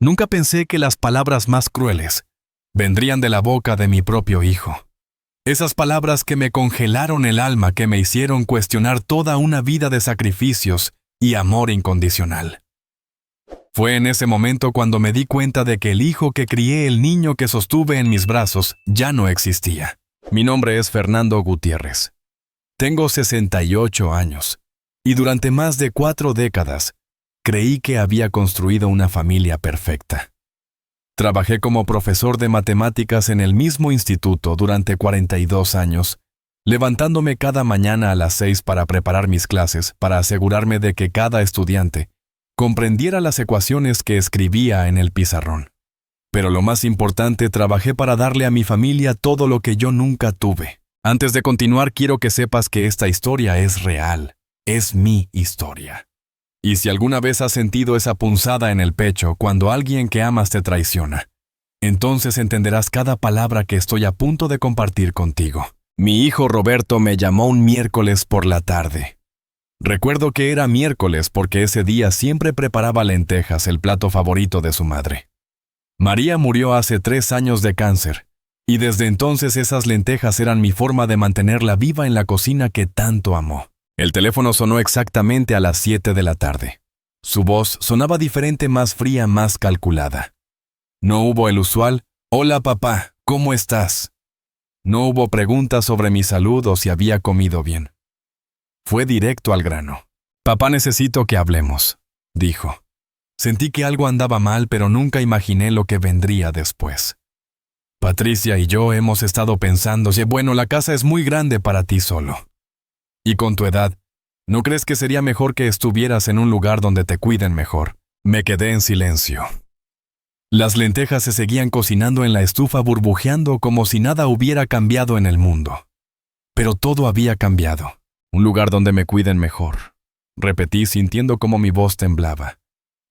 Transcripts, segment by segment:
Nunca pensé que las palabras más crueles vendrían de la boca de mi propio hijo. Esas palabras que me congelaron el alma, que me hicieron cuestionar toda una vida de sacrificios y amor incondicional. Fue en ese momento cuando me di cuenta de que el hijo que crié, el niño que sostuve en mis brazos, ya no existía. Mi nombre es Fernando Gutiérrez. Tengo 68 años, y durante más de 4 décadas, creí que había construido una familia perfecta. Trabajé como profesor de matemáticas en el mismo instituto durante 42 años, levantándome cada mañana a las 6 para preparar mis clases, para asegurarme de que cada estudiante comprendiera las ecuaciones que escribía en el pizarrón. Pero lo más importante, trabajé para darle a mi familia todo lo que yo nunca tuve. Antes de continuar, quiero que sepas que esta historia es real, es mi historia. Y si alguna vez has sentido esa punzada en el pecho cuando alguien que amas te traiciona, entonces entenderás cada palabra que estoy a punto de compartir contigo. Mi hijo Roberto me llamó un miércoles por la tarde. Recuerdo que era miércoles porque ese día siempre preparaba lentejas, el plato favorito de su madre. María murió hace 3 años de cáncer, y desde entonces esas lentejas eran mi forma de mantenerla viva en la cocina que tanto amó. El teléfono sonó exactamente a las 7 de la tarde. Su voz sonaba diferente, más fría, más calculada. No hubo el usual, «Hola papá, ¿cómo estás?». No hubo preguntas sobre mi salud o si había comido bien. Fue directo al grano. «Papá, necesito que hablemos», dijo. Sentí que algo andaba mal, pero nunca imaginé lo que vendría después. «Patricia y yo hemos estado pensando, bueno, la casa es muy grande para ti solo. Y con tu edad, ¿no crees que sería mejor que estuvieras en un lugar donde te cuiden mejor?». Me quedé en silencio. Las lentejas se seguían cocinando en la estufa, burbujeando como si nada hubiera cambiado en el mundo. Pero todo había cambiado. «Un lugar donde me cuiden mejor», repetí sintiendo cómo mi voz temblaba.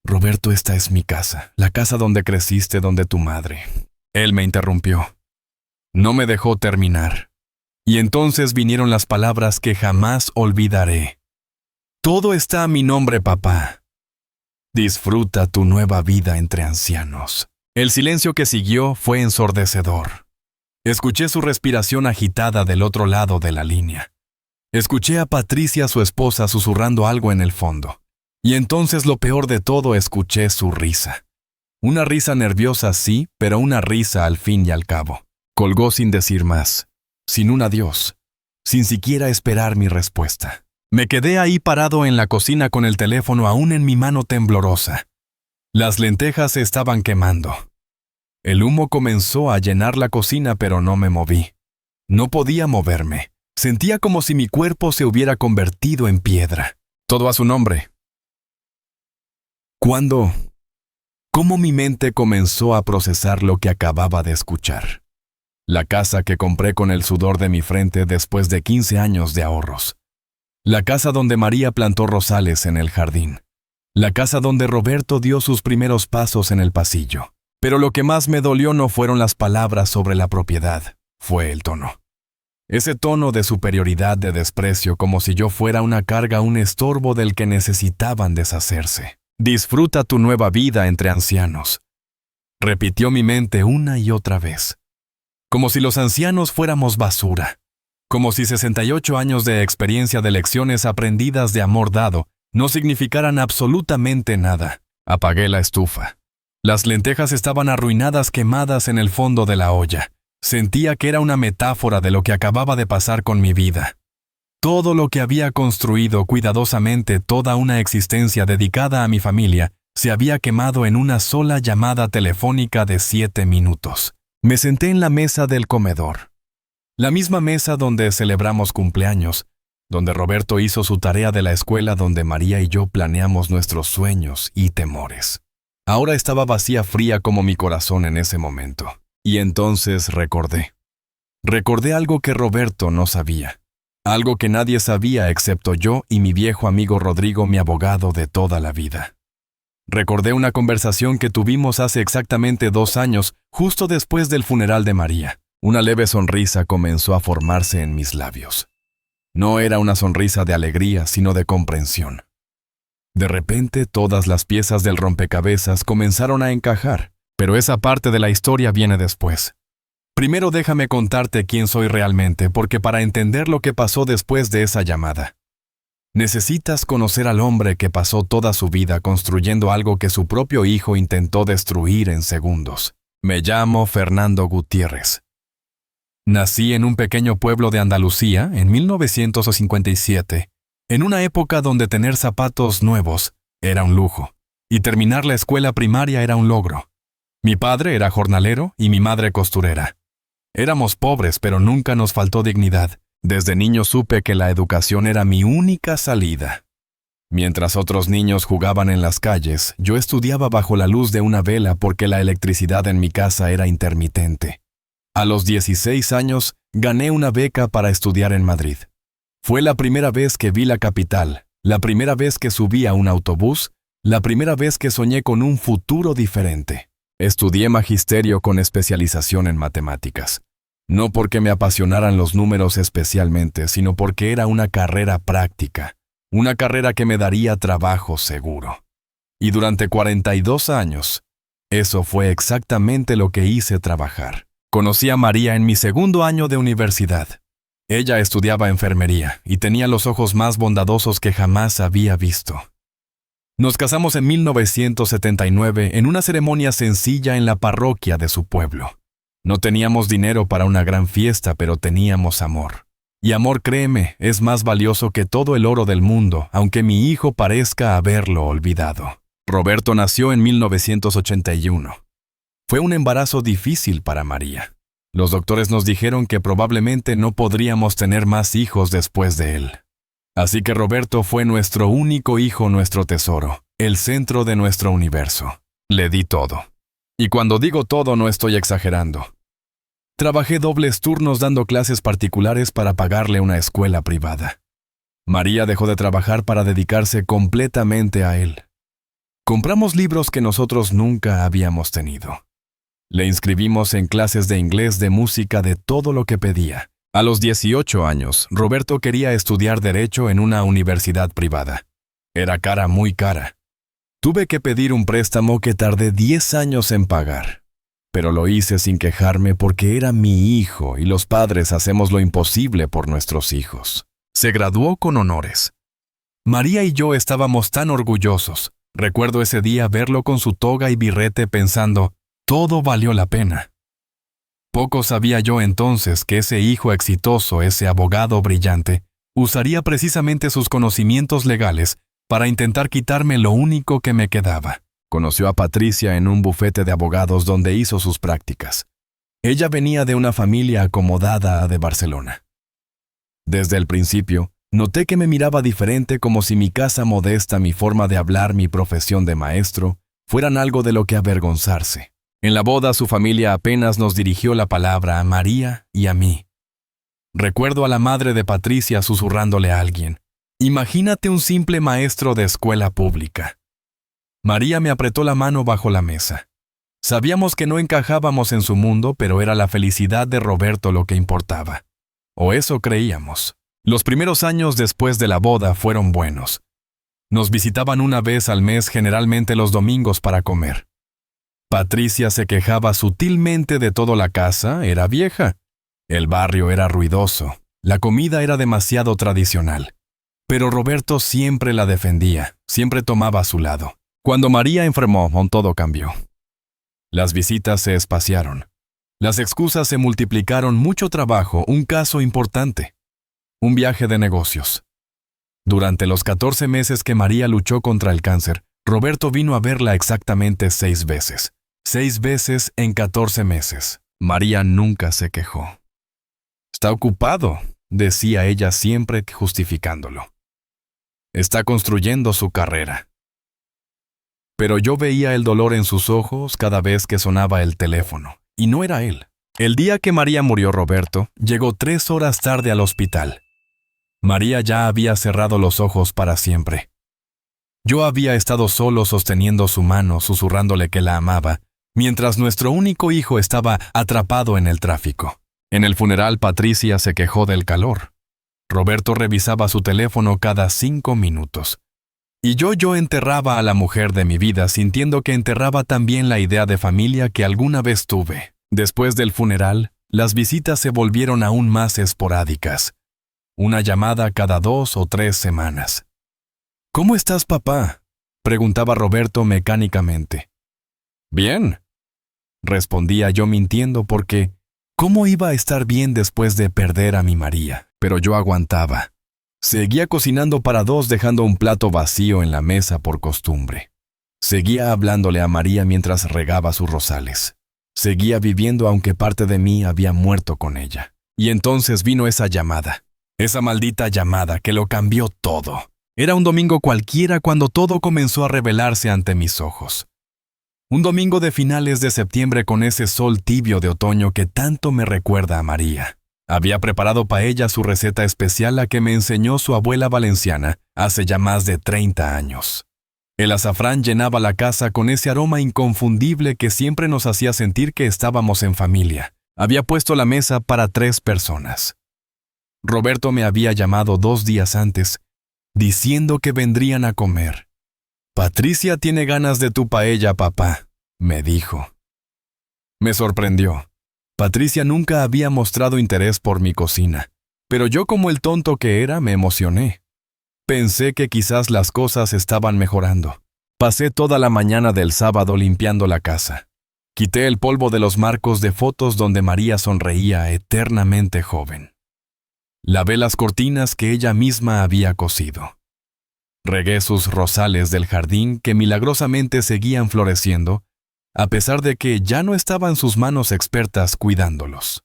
«Roberto, esta es mi casa, la casa donde creciste, donde tu madre». Él me interrumpió. No me dejó terminar. Y entonces vinieron las palabras que jamás olvidaré. «Todo está a mi nombre, papá. Disfruta tu nueva vida entre ancianos». El silencio que siguió fue ensordecedor. Escuché su respiración agitada del otro lado de la línea. Escuché a Patricia, su esposa, susurrando algo en el fondo. Y entonces, lo peor de todo, escuché su risa. Una risa nerviosa, sí, pero una risa al fin y al cabo. Colgó sin decir más, sin un adiós, sin siquiera esperar mi respuesta. Me quedé ahí parado en la cocina con el teléfono aún en mi mano temblorosa. Las lentejas se estaban quemando. El humo comenzó a llenar la cocina, pero no me moví. No podía moverme. Sentía como si mi cuerpo se hubiera convertido en piedra. Todo a su nombre. ¿Cuándo? ¿Cómo mi mente comenzó a procesar lo que acababa de escuchar? La casa que compré con el sudor de mi frente después de 15 años de ahorros. La casa donde María plantó rosales en el jardín. La casa donde Roberto dio sus primeros pasos en el pasillo. Pero lo que más me dolió no fueron las palabras sobre la propiedad, fue el tono. Ese tono de superioridad, de desprecio, como si yo fuera una carga, un estorbo del que necesitaban deshacerse. «Disfruta tu nueva vida entre ancianos», repitió mi mente una y otra vez. Como si los ancianos fuéramos basura. Como si 68 años de experiencia, de lecciones aprendidas, de amor dado, no significaran absolutamente nada. Apagué la estufa. Las lentejas estaban arruinadas, quemadas en el fondo de la olla. Sentía que era una metáfora de lo que acababa de pasar con mi vida. Todo lo que había construido cuidadosamente, toda una existencia dedicada a mi familia, se había quemado en una sola llamada telefónica de 7 minutos. Me senté en la mesa del comedor. La misma mesa donde celebramos cumpleaños, donde Roberto hizo su tarea de la escuela, donde María y yo planeamos nuestros sueños y temores. Ahora estaba vacía, fría como mi corazón en ese momento. Y entonces recordé. Recordé algo que Roberto no sabía. Algo que nadie sabía excepto yo y mi viejo amigo Rodrigo, mi abogado de toda la vida. Recordé una conversación que tuvimos hace exactamente 2 años, justo después del funeral de María. Una leve sonrisa comenzó a formarse en mis labios. No era una sonrisa de alegría, sino de comprensión. De repente, todas las piezas del rompecabezas comenzaron a encajar, pero esa parte de la historia viene después. Primero déjame contarte quién soy realmente, porque para entender lo que pasó después de esa llamada, necesitas conocer al hombre que pasó toda su vida construyendo algo que su propio hijo intentó destruir en segundos. Me llamo Fernando Gutiérrez. Nací en un pequeño pueblo de Andalucía en 1957, en una época donde tener zapatos nuevos era un lujo, y terminar la escuela primaria era un logro. Mi padre era jornalero y mi madre costurera. Éramos pobres, pero nunca nos faltó dignidad. Desde niño supe que la educación era mi única salida. Mientras otros niños jugaban en las calles, yo estudiaba bajo la luz de una vela porque la electricidad en mi casa era intermitente. A los 16 años, gané una beca para estudiar en Madrid. Fue la primera vez que vi la capital, la primera vez que subí a un autobús, la primera vez que soñé con un futuro diferente. Estudié magisterio con especialización en matemáticas. No porque me apasionaran los números especialmente, sino porque era una carrera práctica, una carrera que me daría trabajo seguro. Y durante 42 años, eso fue exactamente lo que hice trabajar. Conocí a María en mi segundo año de universidad. Ella estudiaba enfermería y tenía los ojos más bondadosos que jamás había visto. Nos casamos en 1979 en una ceremonia sencilla en la parroquia de su pueblo. No teníamos dinero para una gran fiesta, pero teníamos amor. Y amor, créeme, es más valioso que todo el oro del mundo, aunque mi hijo parezca haberlo olvidado. Roberto nació en 1981. Fue un embarazo difícil para María. Los doctores nos dijeron que probablemente no podríamos tener más hijos después de él. Así que Roberto fue nuestro único hijo, nuestro tesoro, el centro de nuestro universo. Le di todo. Y cuando digo todo, no estoy exagerando. Trabajé dobles turnos dando clases particulares para pagarle una escuela privada. María dejó de trabajar para dedicarse completamente a él. Compramos libros que nosotros nunca habíamos tenido. Le inscribimos en clases de inglés, de música, de todo lo que pedía. A los 18 años, Roberto quería estudiar Derecho en una universidad privada. Era cara, muy cara. Tuve que pedir un préstamo que tardé 10 años en pagar. Pero lo hice sin quejarme porque era mi hijo y los padres hacemos lo imposible por nuestros hijos. Se graduó con honores. María y yo estábamos tan orgullosos. Recuerdo ese día verlo con su toga y birrete pensando, todo valió la pena. Poco sabía yo entonces que ese hijo exitoso, ese abogado brillante, usaría precisamente sus conocimientos legales para intentar quitarme lo único que me quedaba. Conoció a Patricia en un bufete de abogados donde hizo sus prácticas. Ella venía de una familia acomodada de Barcelona. Desde el principio, noté que me miraba diferente, como si mi casa modesta, mi forma de hablar, mi profesión de maestro, fueran algo de lo que avergonzarse. En la boda, su familia apenas nos dirigió la palabra a María y a mí. Recuerdo a la madre de Patricia susurrándole a alguien, «Imagínate un simple maestro de escuela pública». María me apretó la mano bajo la mesa. Sabíamos que no encajábamos en su mundo, pero era la felicidad de Roberto lo que importaba. O eso creíamos. Los primeros años después de la boda fueron buenos. Nos visitaban una vez al mes, generalmente los domingos, para comer. Patricia se quejaba sutilmente de toda la casa, era vieja. El barrio era ruidoso, la comida era demasiado tradicional. Pero Roberto siempre la defendía, siempre tomaba a su lado. Cuando María enfermó, todo cambió. Las visitas se espaciaron. Las excusas se multiplicaron, mucho trabajo, un caso importante. Un viaje de negocios. Durante los 14 meses que María luchó contra el cáncer, Roberto vino a verla exactamente 6 veces. 6 veces en 14 meses. María nunca se quejó. «Está ocupado», decía ella siempre justificándolo. «Está construyendo su carrera». Pero yo veía el dolor en sus ojos cada vez que sonaba el teléfono, y no era él. El día que María murió, Roberto llegó 3 horas tarde al hospital. María ya había cerrado los ojos para siempre. Yo había estado solo sosteniendo su mano, susurrándole que la amaba, mientras nuestro único hijo estaba atrapado en el tráfico. En el funeral, Patricia se quejó del calor. Roberto revisaba su teléfono cada 5 minutos. Y yo enterraba a la mujer de mi vida sintiendo que enterraba también la idea de familia que alguna vez tuve. Después del funeral, las visitas se volvieron aún más esporádicas. Una llamada cada 2 o 3 semanas. «¿Cómo estás, papá?», preguntaba Roberto mecánicamente. «Bien», respondía yo mintiendo porque ¿cómo iba a estar bien después de perder a mi María? Pero yo aguantaba. Seguía cocinando para 2 dejando un plato vacío en la mesa por costumbre. Seguía hablándole a María mientras regaba sus rosales. Seguía viviendo aunque parte de mí había muerto con ella. Y entonces vino esa llamada. Esa maldita llamada que lo cambió todo. Era un domingo cualquiera cuando todo comenzó a revelarse ante mis ojos. Un domingo de finales de septiembre con ese sol tibio de otoño que tanto me recuerda a María. Había preparado para ella su receta especial, la que me enseñó su abuela valenciana hace ya más de 30 años. El azafrán llenaba la casa con ese aroma inconfundible que siempre nos hacía sentir que estábamos en familia. Había puesto la mesa para 3 personas. Roberto me había llamado 2 días antes, diciendo que vendrían a comer. «Patricia tiene ganas de tu paella, papá», me dijo. Me sorprendió. Patricia nunca había mostrado interés por mi cocina, pero yo, como el tonto que era, me emocioné. Pensé que quizás las cosas estaban mejorando. Pasé toda la mañana del sábado limpiando la casa. Quité el polvo de los marcos de fotos donde María sonreía eternamente joven. Lavé las cortinas que ella misma había cosido. Regué sus rosales del jardín que milagrosamente seguían floreciendo, a pesar de que ya no estaban sus manos expertas cuidándolos.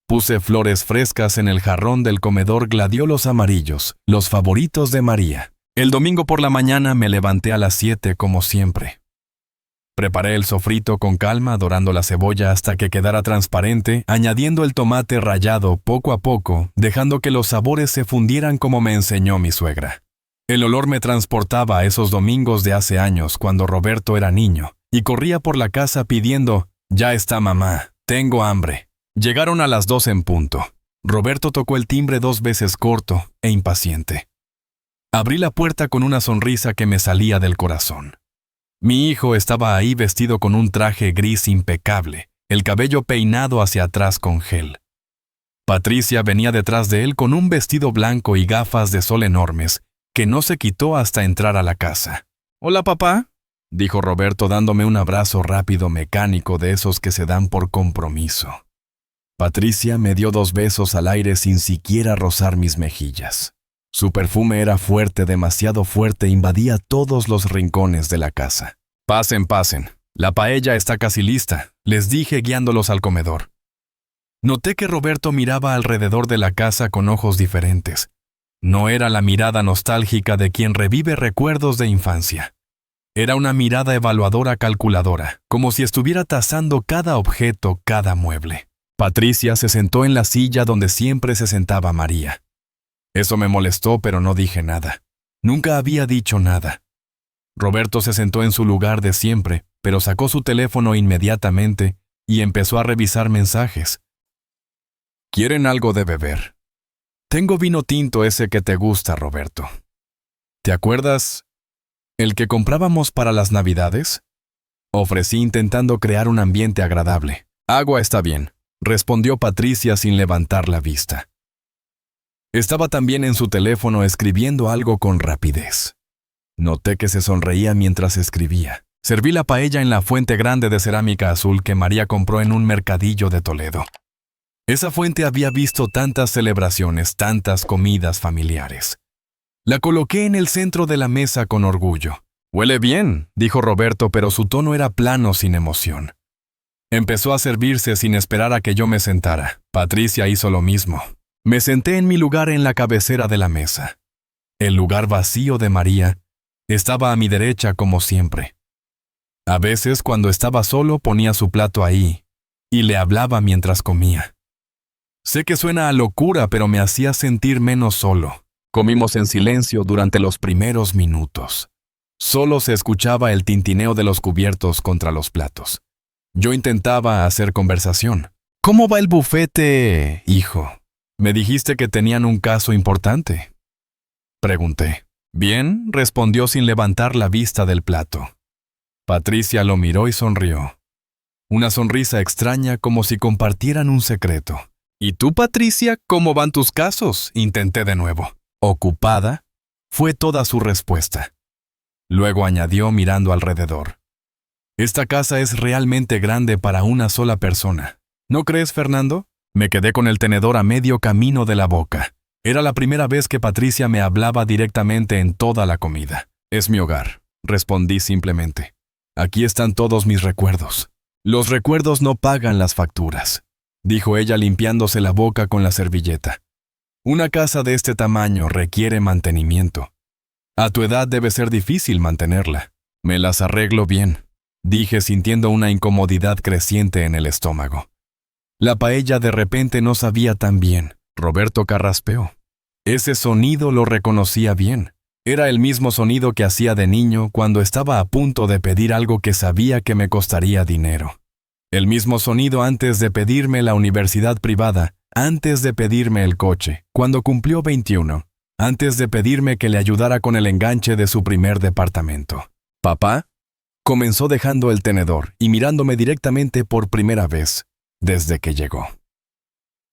Puse flores frescas en el jarrón del comedor, gladiolos amarillos, los favoritos de María. El domingo por la mañana me levanté a las 7 como siempre. Preparé el sofrito con calma, dorando la cebolla hasta que quedara transparente, añadiendo el tomate rallado poco a poco, dejando que los sabores se fundieran como me enseñó mi suegra. El olor me transportaba a esos domingos de hace años, cuando Roberto era niño, y corría por la casa pidiendo: «Ya está, mamá, tengo hambre». Llegaron a las 2 en punto. Roberto tocó el timbre 2 veces, corto e impaciente. Abrí la puerta con una sonrisa que me salía del corazón. Mi hijo estaba ahí vestido con un traje gris impecable, el cabello peinado hacia atrás con gel. Patricia venía detrás de él con un vestido blanco y gafas de sol enormes, que no se quitó hasta entrar a la casa. «Hola, papá», dijo Roberto dándome un abrazo rápido mecánico de esos que se dan por compromiso. Patricia me dio 2 besos al aire sin siquiera rozar mis mejillas. Su perfume era fuerte, demasiado fuerte, invadía todos los rincones de la casa. «Pasen, pasen. La paella está casi lista», les dije guiándolos al comedor. Noté que Roberto miraba alrededor de la casa con ojos diferentes. No era la mirada nostálgica de quien revive recuerdos de infancia. Era una mirada evaluadora, calculadora, como si estuviera tasando cada objeto, cada mueble. Patricia se sentó en la silla donde siempre se sentaba María. Eso me molestó, pero no dije nada. Nunca había dicho nada. Roberto se sentó en su lugar de siempre, pero sacó su teléfono inmediatamente y empezó a revisar mensajes. «¿Quieren algo de beber? Tengo vino tinto, ese que te gusta, Roberto. ¿Te acuerdas el que comprábamos para las Navidades?», ofrecí intentando crear un ambiente agradable. «Agua está bien», respondió Patricia sin levantar la vista. Estaba también en su teléfono escribiendo algo con rapidez. Noté que se sonreía mientras escribía. Serví la paella en la fuente grande de cerámica azul que María compró en un mercadillo de Toledo. Esa fuente había visto tantas celebraciones, tantas comidas familiares. La coloqué en el centro de la mesa con orgullo. «Huele bien», dijo Roberto, pero su tono era plano, sin emoción. Empezó a servirse sin esperar a que yo me sentara. Patricia hizo lo mismo. Me senté en mi lugar en la cabecera de la mesa. El lugar vacío de María estaba a mi derecha como siempre. A veces, cuando estaba solo, ponía su plato ahí y le hablaba mientras comía. Sé que suena a locura, pero me hacía sentir menos solo. Comimos en silencio durante los primeros minutos. Solo se escuchaba el tintineo de los cubiertos contra los platos. Yo intentaba hacer conversación. «¿Cómo va el bufete, hijo? Me dijiste que tenían un caso importante», pregunté. Bien, respondió sin levantar la vista del plato. Patricia lo miró y sonrió. Una sonrisa extraña como si compartieran un secreto. ¿Y tú, Patricia, cómo van tus casos? Intenté de nuevo. ¿Ocupada? Fue toda su respuesta. Luego añadió mirando alrededor. Esta casa es realmente grande para una sola persona. ¿No crees, Fernando? Me quedé con el tenedor a medio camino de la boca. Era la primera vez que Patricia me hablaba directamente en toda la comida. Es mi hogar, respondí simplemente. Aquí están todos mis recuerdos. Los recuerdos no pagan las facturas, dijo ella limpiándose la boca con la servilleta. Una casa de este tamaño requiere mantenimiento. A tu edad debe ser difícil mantenerla. Me las arreglo bien, dije sintiendo una incomodidad creciente en el estómago. La paella de repente no sabía tan bien. Roberto carraspeó. Ese sonido lo reconocía bien. Era el mismo sonido que hacía de niño cuando estaba a punto de pedir algo que sabía que me costaría dinero. El mismo sonido antes de pedirme la universidad privada, antes de pedirme el coche, cuando cumplió 21, antes de pedirme que le ayudara con el enganche de su primer departamento. ¿Papá? Comenzó dejando el tenedor y mirándome directamente por primera vez, desde que llegó.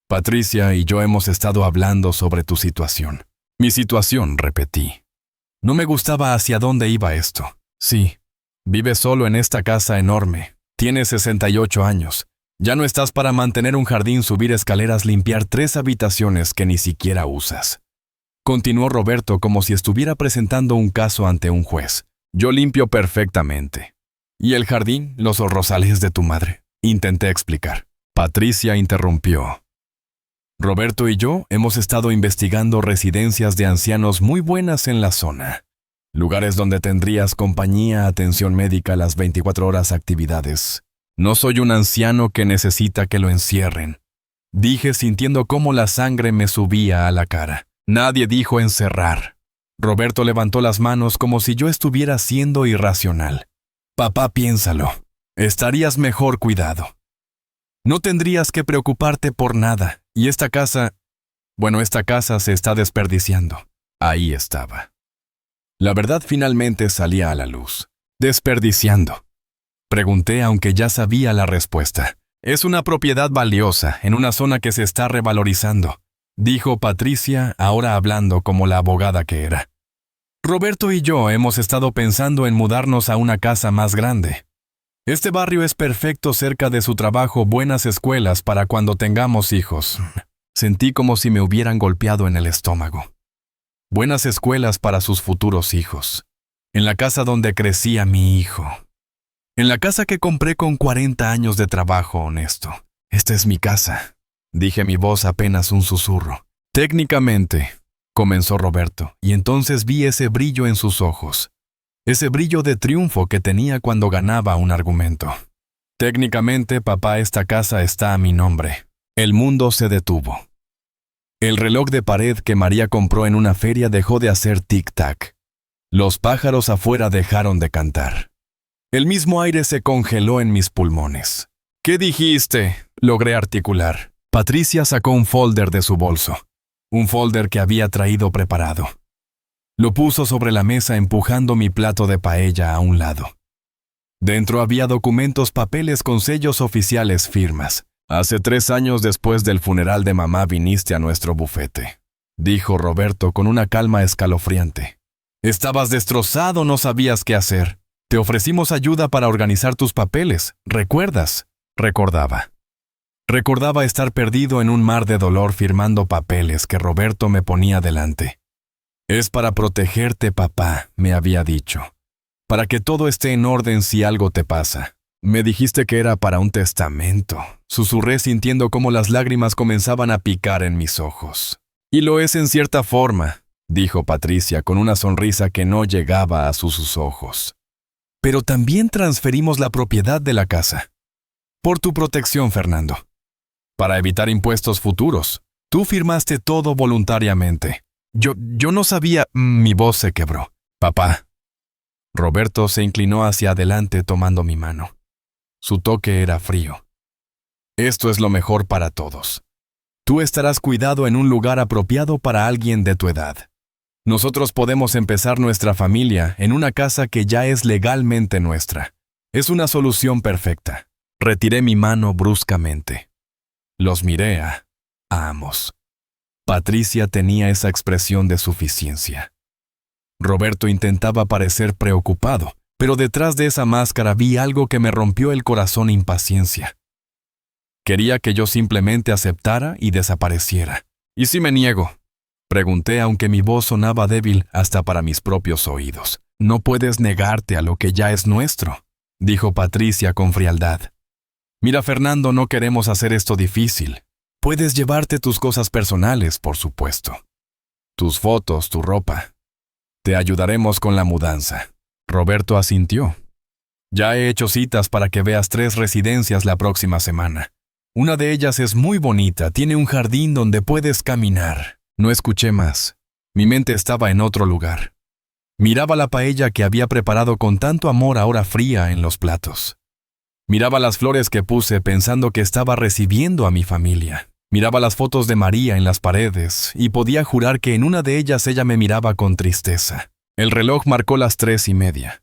Patricia y yo hemos estado hablando sobre tu situación. Mi situación, repetí. No me gustaba hacia dónde iba esto. Sí, vives solo en esta casa enorme. Tienes 68 años. Ya no estás para mantener un jardín, subir escaleras, limpiar 3 habitaciones que ni siquiera usas. Continuó Roberto como si estuviera presentando un caso ante un juez. Yo limpio perfectamente. ¿Y el jardín, los rosales de tu madre? Intenté explicar. Patricia interrumpió. Roberto y yo hemos estado investigando residencias de ancianos muy buenas en la zona. Lugares donde tendrías compañía, atención médica, las 24 horas, actividades. No soy un anciano que necesita que lo encierren. Dije sintiendo cómo la sangre me subía a la cara. Nadie dijo encerrar. Roberto levantó las manos como si yo estuviera siendo irracional. Papá, piénsalo. Estarías mejor cuidado. No tendrías que preocuparte por nada. Y esta casa se está desperdiciando. Ahí estaba. La verdad finalmente salía a la luz. Desperdiciando. Pregunté aunque ya sabía la respuesta. Es una propiedad valiosa en una zona que se está revalorizando, dijo Patricia, ahora hablando como la abogada que era. Roberto y yo hemos estado pensando en mudarnos a una casa más grande. Este barrio es perfecto cerca de su trabajo, buenas escuelas para cuando tengamos hijos. Sentí como si me hubieran golpeado en el estómago. Buenas escuelas para sus futuros hijos. En la casa donde crecía mi hijo. En la casa que compré con 40 años de trabajo honesto. Esta es mi casa, dije mi voz apenas un susurro. Técnicamente, comenzó Roberto, y entonces vi ese brillo en sus ojos. Ese brillo de triunfo que tenía cuando ganaba un argumento. Técnicamente, papá, esta casa está a mi nombre. El mundo se detuvo. El reloj de pared que María compró en una feria dejó de hacer tic-tac. Los pájaros afuera dejaron de cantar. El mismo aire se congeló en mis pulmones. ¿Qué dijiste?, logré articular. Patricia sacó un folder de su bolso. Un folder que había traído preparado. Lo puso sobre la mesa empujando mi plato de paella a un lado. Dentro había documentos, papeles con sellos oficiales, firmas. Hace 3 años después del funeral de mamá viniste a nuestro bufete, dijo Roberto con una calma escalofriante. Estabas destrozado, no sabías qué hacer. Te ofrecimos ayuda para organizar tus papeles, ¿recuerdas? Recordaba. Recordaba estar perdido en un mar de dolor firmando papeles que Roberto me ponía delante. Es para protegerte, papá, me había dicho. Para que todo esté en orden si algo te pasa. Me dijiste que era para un testamento. Susurré sintiendo cómo las lágrimas comenzaban a picar en mis ojos. Y lo es en cierta forma, dijo Patricia con una sonrisa que no llegaba a sus ojos. Pero también transferimos la propiedad de la casa. Por tu protección, Fernando. Para evitar impuestos futuros. Tú firmaste todo voluntariamente. Yo no sabía. Mi voz se quebró. Papá. Roberto se inclinó hacia adelante tomando mi mano. Su toque era frío. Esto es lo mejor para todos. Tú estarás cuidado en un lugar apropiado para alguien de tu edad. Nosotros podemos empezar nuestra familia en una casa que ya es legalmente nuestra. Es una solución perfecta. Retiré mi mano bruscamente. Los miré a ambos. Patricia tenía esa expresión de suficiencia. Roberto intentaba parecer preocupado, pero detrás de esa máscara vi algo que me rompió el corazón impaciencia. Quería que yo simplemente aceptara y desapareciera. ¿Y si me niego? Pregunté, aunque mi voz sonaba débil hasta para mis propios oídos. No puedes negarte a lo que ya es nuestro, dijo Patricia con frialdad. Mira, Fernando, no queremos hacer esto difícil. Puedes llevarte tus cosas personales, por supuesto. Tus fotos, tu ropa. Te ayudaremos con la mudanza. Roberto asintió. Ya he hecho citas para que veas 3 residencias la próxima semana. Una de ellas es muy bonita, tiene un jardín donde puedes caminar. No escuché más. Mi mente estaba en otro lugar. Miraba la paella que había preparado con tanto amor ahora fría en los platos. Miraba las flores que puse pensando que estaba recibiendo a mi familia. Miraba las fotos de María en las paredes y podía jurar que en una de ellas ella me miraba con tristeza. El reloj marcó las 3:30.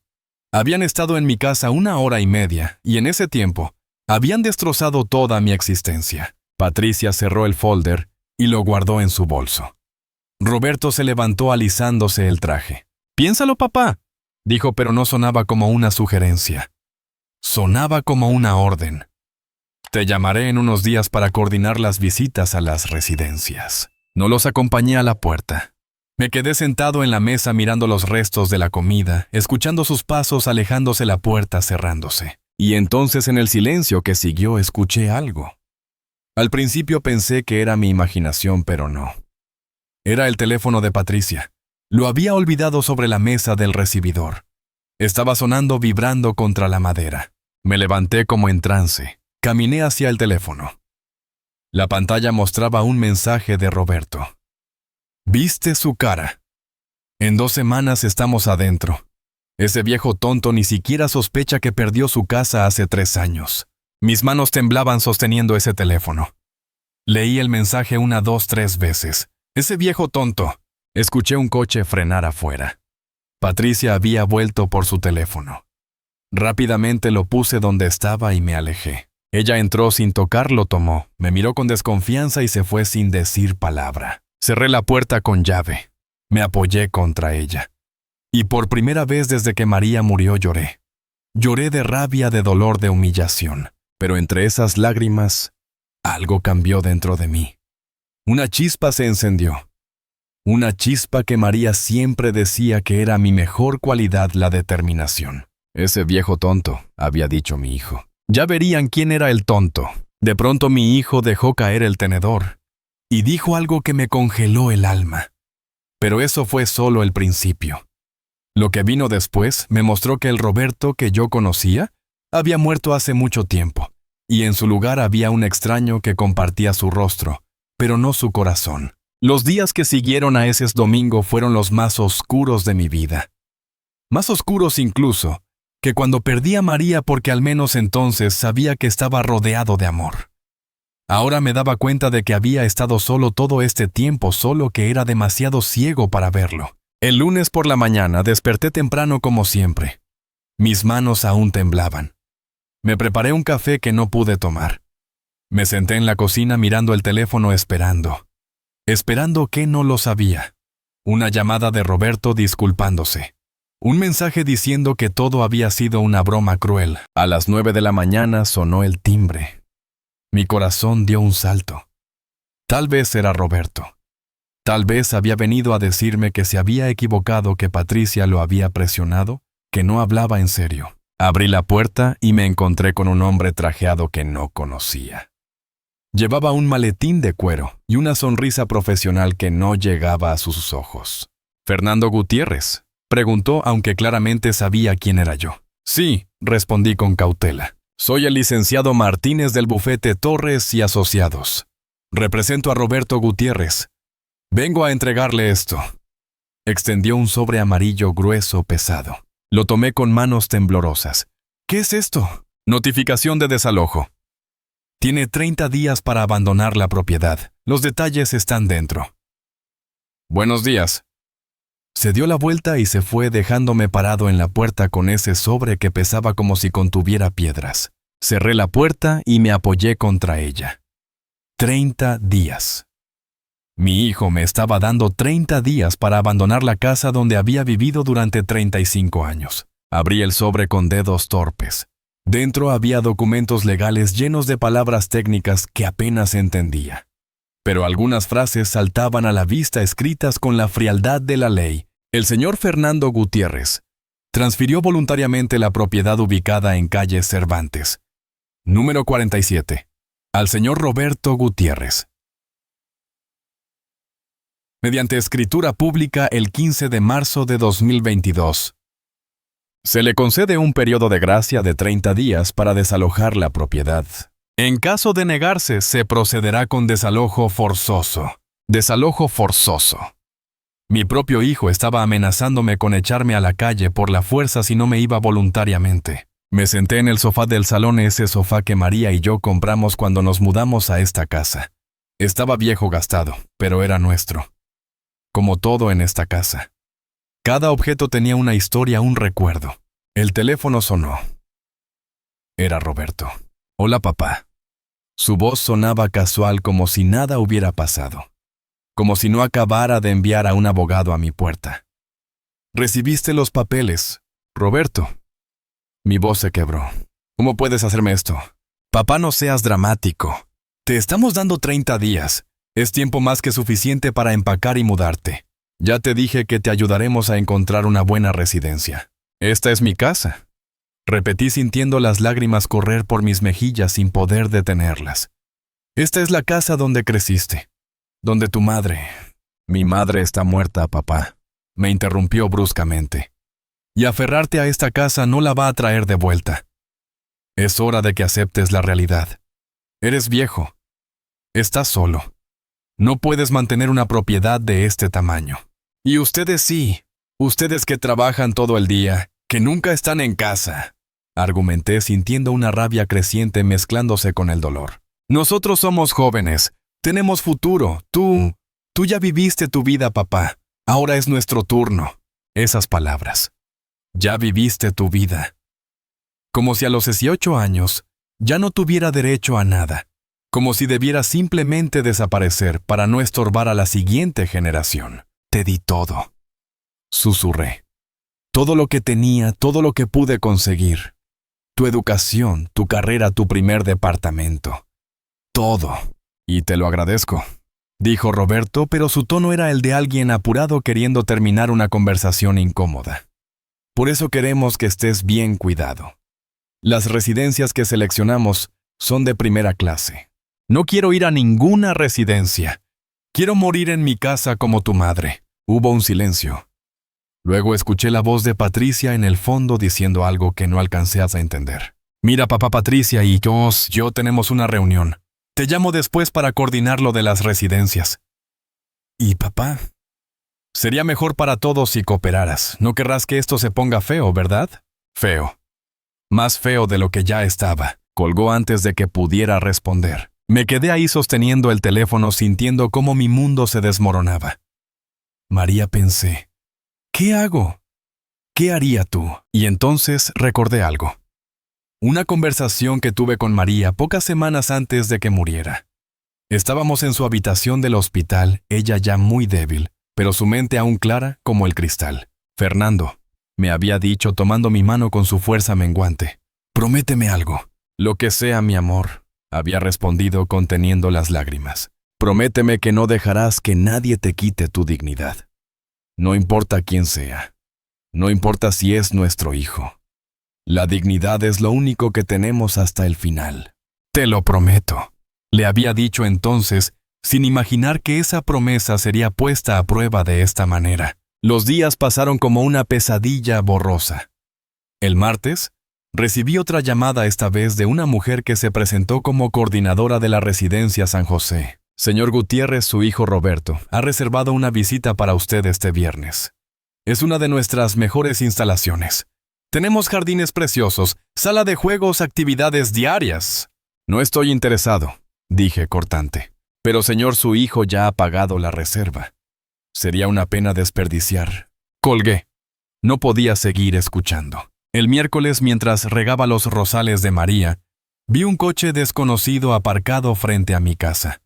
Habían estado en mi casa 1 hora y media y en ese tiempo habían destrozado toda mi existencia. Patricia cerró el folder y lo guardó en su bolso. Roberto se levantó alisándose el traje. «Piénsalo, papá», dijo, pero no sonaba como una sugerencia. Sonaba como una orden. «Te llamaré en unos días para coordinar las visitas a las residencias». No los acompañé a la puerta. Me quedé sentado en la mesa mirando los restos de la comida, escuchando sus pasos alejándose, la puerta cerrándose. Y entonces, en el silencio que siguió, escuché algo. Al principio pensé que era mi imaginación, pero no. Era el teléfono de Patricia. Lo había olvidado sobre la mesa del recibidor. Estaba sonando, vibrando contra la madera. Me levanté como en trance. Caminé hacia el teléfono. La pantalla mostraba un mensaje de Roberto. «¿Viste su cara? En 2 semanas estamos adentro. Ese viejo tonto ni siquiera sospecha que perdió su casa hace 3 años». Mis manos temblaban sosteniendo ese teléfono. Leí el mensaje 1, 2, 3 veces. «Ese viejo tonto». Escuché un coche frenar afuera. Patricia había vuelto por su teléfono. Rápidamente lo puse donde estaba y me alejé. Ella entró sin tocar, lo tomó, me miró con desconfianza y se fue sin decir palabra. Cerré la puerta con llave. Me apoyé contra ella. Y por primera vez desde que María murió lloré. Lloré de rabia, de dolor, de humillación. Pero entre esas lágrimas, algo cambió dentro de mí. Una chispa se encendió. Una chispa que María siempre decía que era mi mejor cualidad, la determinación. «Ese viejo tonto», había dicho mi hijo. Ya verían quién era el tonto. De pronto mi hijo dejó caer el tenedor y dijo algo que me congeló el alma. Pero eso fue solo el principio. Lo que vino después me mostró que el Roberto que yo conocía había muerto hace mucho tiempo, y en su lugar había un extraño que compartía su rostro, pero no su corazón. Los días que siguieron a ese domingo fueron los más oscuros de mi vida. Más oscuros incluso que cuando perdí a María, porque al menos entonces sabía que estaba rodeado de amor. Ahora me daba cuenta de que había estado solo todo este tiempo, solo que era demasiado ciego para verlo. El lunes por la mañana desperté temprano como siempre. Mis manos aún temblaban. Me preparé un café que no pude tomar. Me senté en la cocina mirando el teléfono esperando. Esperando que no lo sabía. Una llamada de Roberto disculpándose. Un mensaje diciendo que todo había sido una broma cruel. A las 9 de la mañana sonó el timbre. Mi corazón dio un salto. Tal vez era Roberto. Tal vez había venido a decirme que se había equivocado, que Patricia lo había presionado, que no hablaba en serio. Abrí la puerta y me encontré con un hombre trajeado que no conocía. Llevaba un maletín de cuero y una sonrisa profesional que no llegaba a sus ojos. «¿Fernando Gutiérrez?», preguntó, aunque claramente sabía quién era yo. «Sí», respondí con cautela. «Soy el licenciado Martínez del bufete Torres y Asociados. Represento a Roberto Gutiérrez. Vengo a entregarle esto». Extendió un sobre amarillo grueso, pesado. Lo tomé con manos temblorosas. «¿Qué es esto?» «Notificación de desalojo. Tiene 30 días para abandonar la propiedad. Los detalles están dentro». «Buenos días». Se dio la vuelta y se fue dejándome parado en la puerta con ese sobre que pesaba como si contuviera piedras. Cerré la puerta y me apoyé contra ella. 30 días. Mi hijo me estaba dando 30 días para abandonar la casa donde había vivido durante 35 años. Abrí el sobre con dedos torpes. Dentro había documentos legales llenos de palabras técnicas que apenas entendía. Pero algunas frases saltaban a la vista escritas con la frialdad de la ley. El señor Fernando Gutiérrez transfirió voluntariamente la propiedad ubicada en calle Cervantes, número 47, al señor Roberto Gutiérrez. Mediante escritura pública el 15 de marzo de 2022. Se le concede un periodo de gracia de 30 días para desalojar la propiedad. En caso de negarse, se procederá con desalojo forzoso. Desalojo forzoso. Mi propio hijo estaba amenazándome con echarme a la calle por la fuerza si no me iba voluntariamente. Me senté en el sofá del salón, ese sofá que María y yo compramos cuando nos mudamos a esta casa. Estaba viejo, gastado, pero era nuestro. Como todo en esta casa. Cada objeto tenía una historia, un recuerdo. El teléfono sonó. Era Roberto. Hola, papá. Su voz sonaba casual, como si nada hubiera pasado. Como si no acabara de enviar a un abogado a mi puerta. ¿Recibiste los papeles, Roberto? Mi voz se quebró. ¿Cómo puedes hacerme esto? Papá, no seas dramático. Te estamos dando 30 días. Es tiempo más que suficiente para empacar y mudarte. Ya te dije que te ayudaremos a encontrar una buena residencia. Esta es mi casa. Repetí sintiendo las lágrimas correr por mis mejillas sin poder detenerlas. Esta es la casa donde creciste. Donde tu madre... Mi madre está muerta, papá. Me interrumpió bruscamente. Y aferrarte a esta casa no la va a traer de vuelta. Es hora de que aceptes la realidad. Eres viejo. Estás solo. No puedes mantener una propiedad de este tamaño. Y ustedes sí. Ustedes que trabajan todo el día, que nunca están en casa. Argumenté sintiendo una rabia creciente mezclándose con el dolor. Nosotros somos jóvenes. Tenemos futuro. Tú ya viviste tu vida, papá. Ahora es nuestro turno. Esas palabras. Ya viviste tu vida. Como si a los 18 años ya no tuviera derecho a nada. Como si debiera simplemente desaparecer para no estorbar a la siguiente generación. Te di todo. Susurré. Todo lo que tenía, todo lo que pude conseguir. Tu educación, tu carrera, tu primer departamento. Todo. Y te lo agradezco, dijo Roberto, pero su tono era el de alguien apurado queriendo terminar una conversación incómoda. Por eso queremos que estés bien cuidado. Las residencias que seleccionamos son de primera clase. No quiero ir a ninguna residencia. Quiero morir en mi casa como tu madre. Hubo un silencio. Luego escuché la voz de Patricia en el fondo diciendo algo que no alcancé a entender. Mira, papá, Patricia y yo tenemos una reunión. Te llamo después para coordinar lo de las residencias. ¿Y papá? Sería mejor para todos si cooperaras. No querrás que esto se ponga feo, ¿verdad? Feo. Más feo de lo que ya estaba. Colgó antes de que pudiera responder. Me quedé ahí sosteniendo el teléfono sintiendo cómo mi mundo se desmoronaba. María, pensé. ¿Qué hago? ¿Qué haría tú? Y entonces recordé algo. Una conversación que tuve con María pocas semanas antes de que muriera. Estábamos en su habitación del hospital, ella ya muy débil, pero su mente aún clara como el cristal. Fernando, me había dicho tomando mi mano con su fuerza menguante. Prométeme algo. Lo que sea, mi amor, había respondido conteniendo las lágrimas. Prométeme que no dejarás que nadie te quite tu dignidad. No importa quién sea. No importa si es nuestro hijo. La dignidad es lo único que tenemos hasta el final. Te lo prometo. Le había dicho entonces, sin imaginar que esa promesa sería puesta a prueba de esta manera. Los días pasaron como una pesadilla borrosa. El martes, recibí otra llamada esta vez de una mujer que se presentó como coordinadora de la residencia San José. Señor Gutiérrez, su hijo Roberto, ha reservado una visita para usted este viernes. Es una de nuestras mejores instalaciones. Tenemos jardines preciosos, sala de juegos, actividades diarias. No estoy interesado, dije cortante. Pero señor, su hijo ya ha pagado la reserva. Sería una pena desperdiciar Colgué. No podía seguir escuchando. El miércoles, mientras regaba los rosales de María, vi un coche desconocido aparcado frente a mi casa.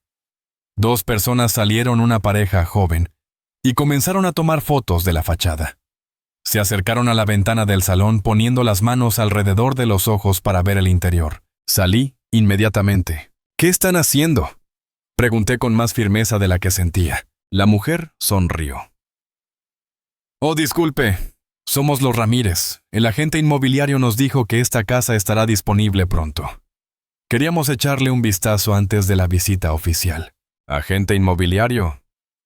2 personas salieron, una pareja joven, y comenzaron a tomar fotos de la fachada. Se acercaron a la ventana del salón poniendo las manos alrededor de los ojos para ver el interior. Salí inmediatamente. ¿Qué están haciendo?, pregunté con más firmeza de la que sentía. La mujer sonrió. Oh, disculpe. Somos los Ramírez. El agente inmobiliario nos dijo que esta casa estará disponible pronto. Queríamos echarle un vistazo antes de la visita oficial. ¿Agente inmobiliario?,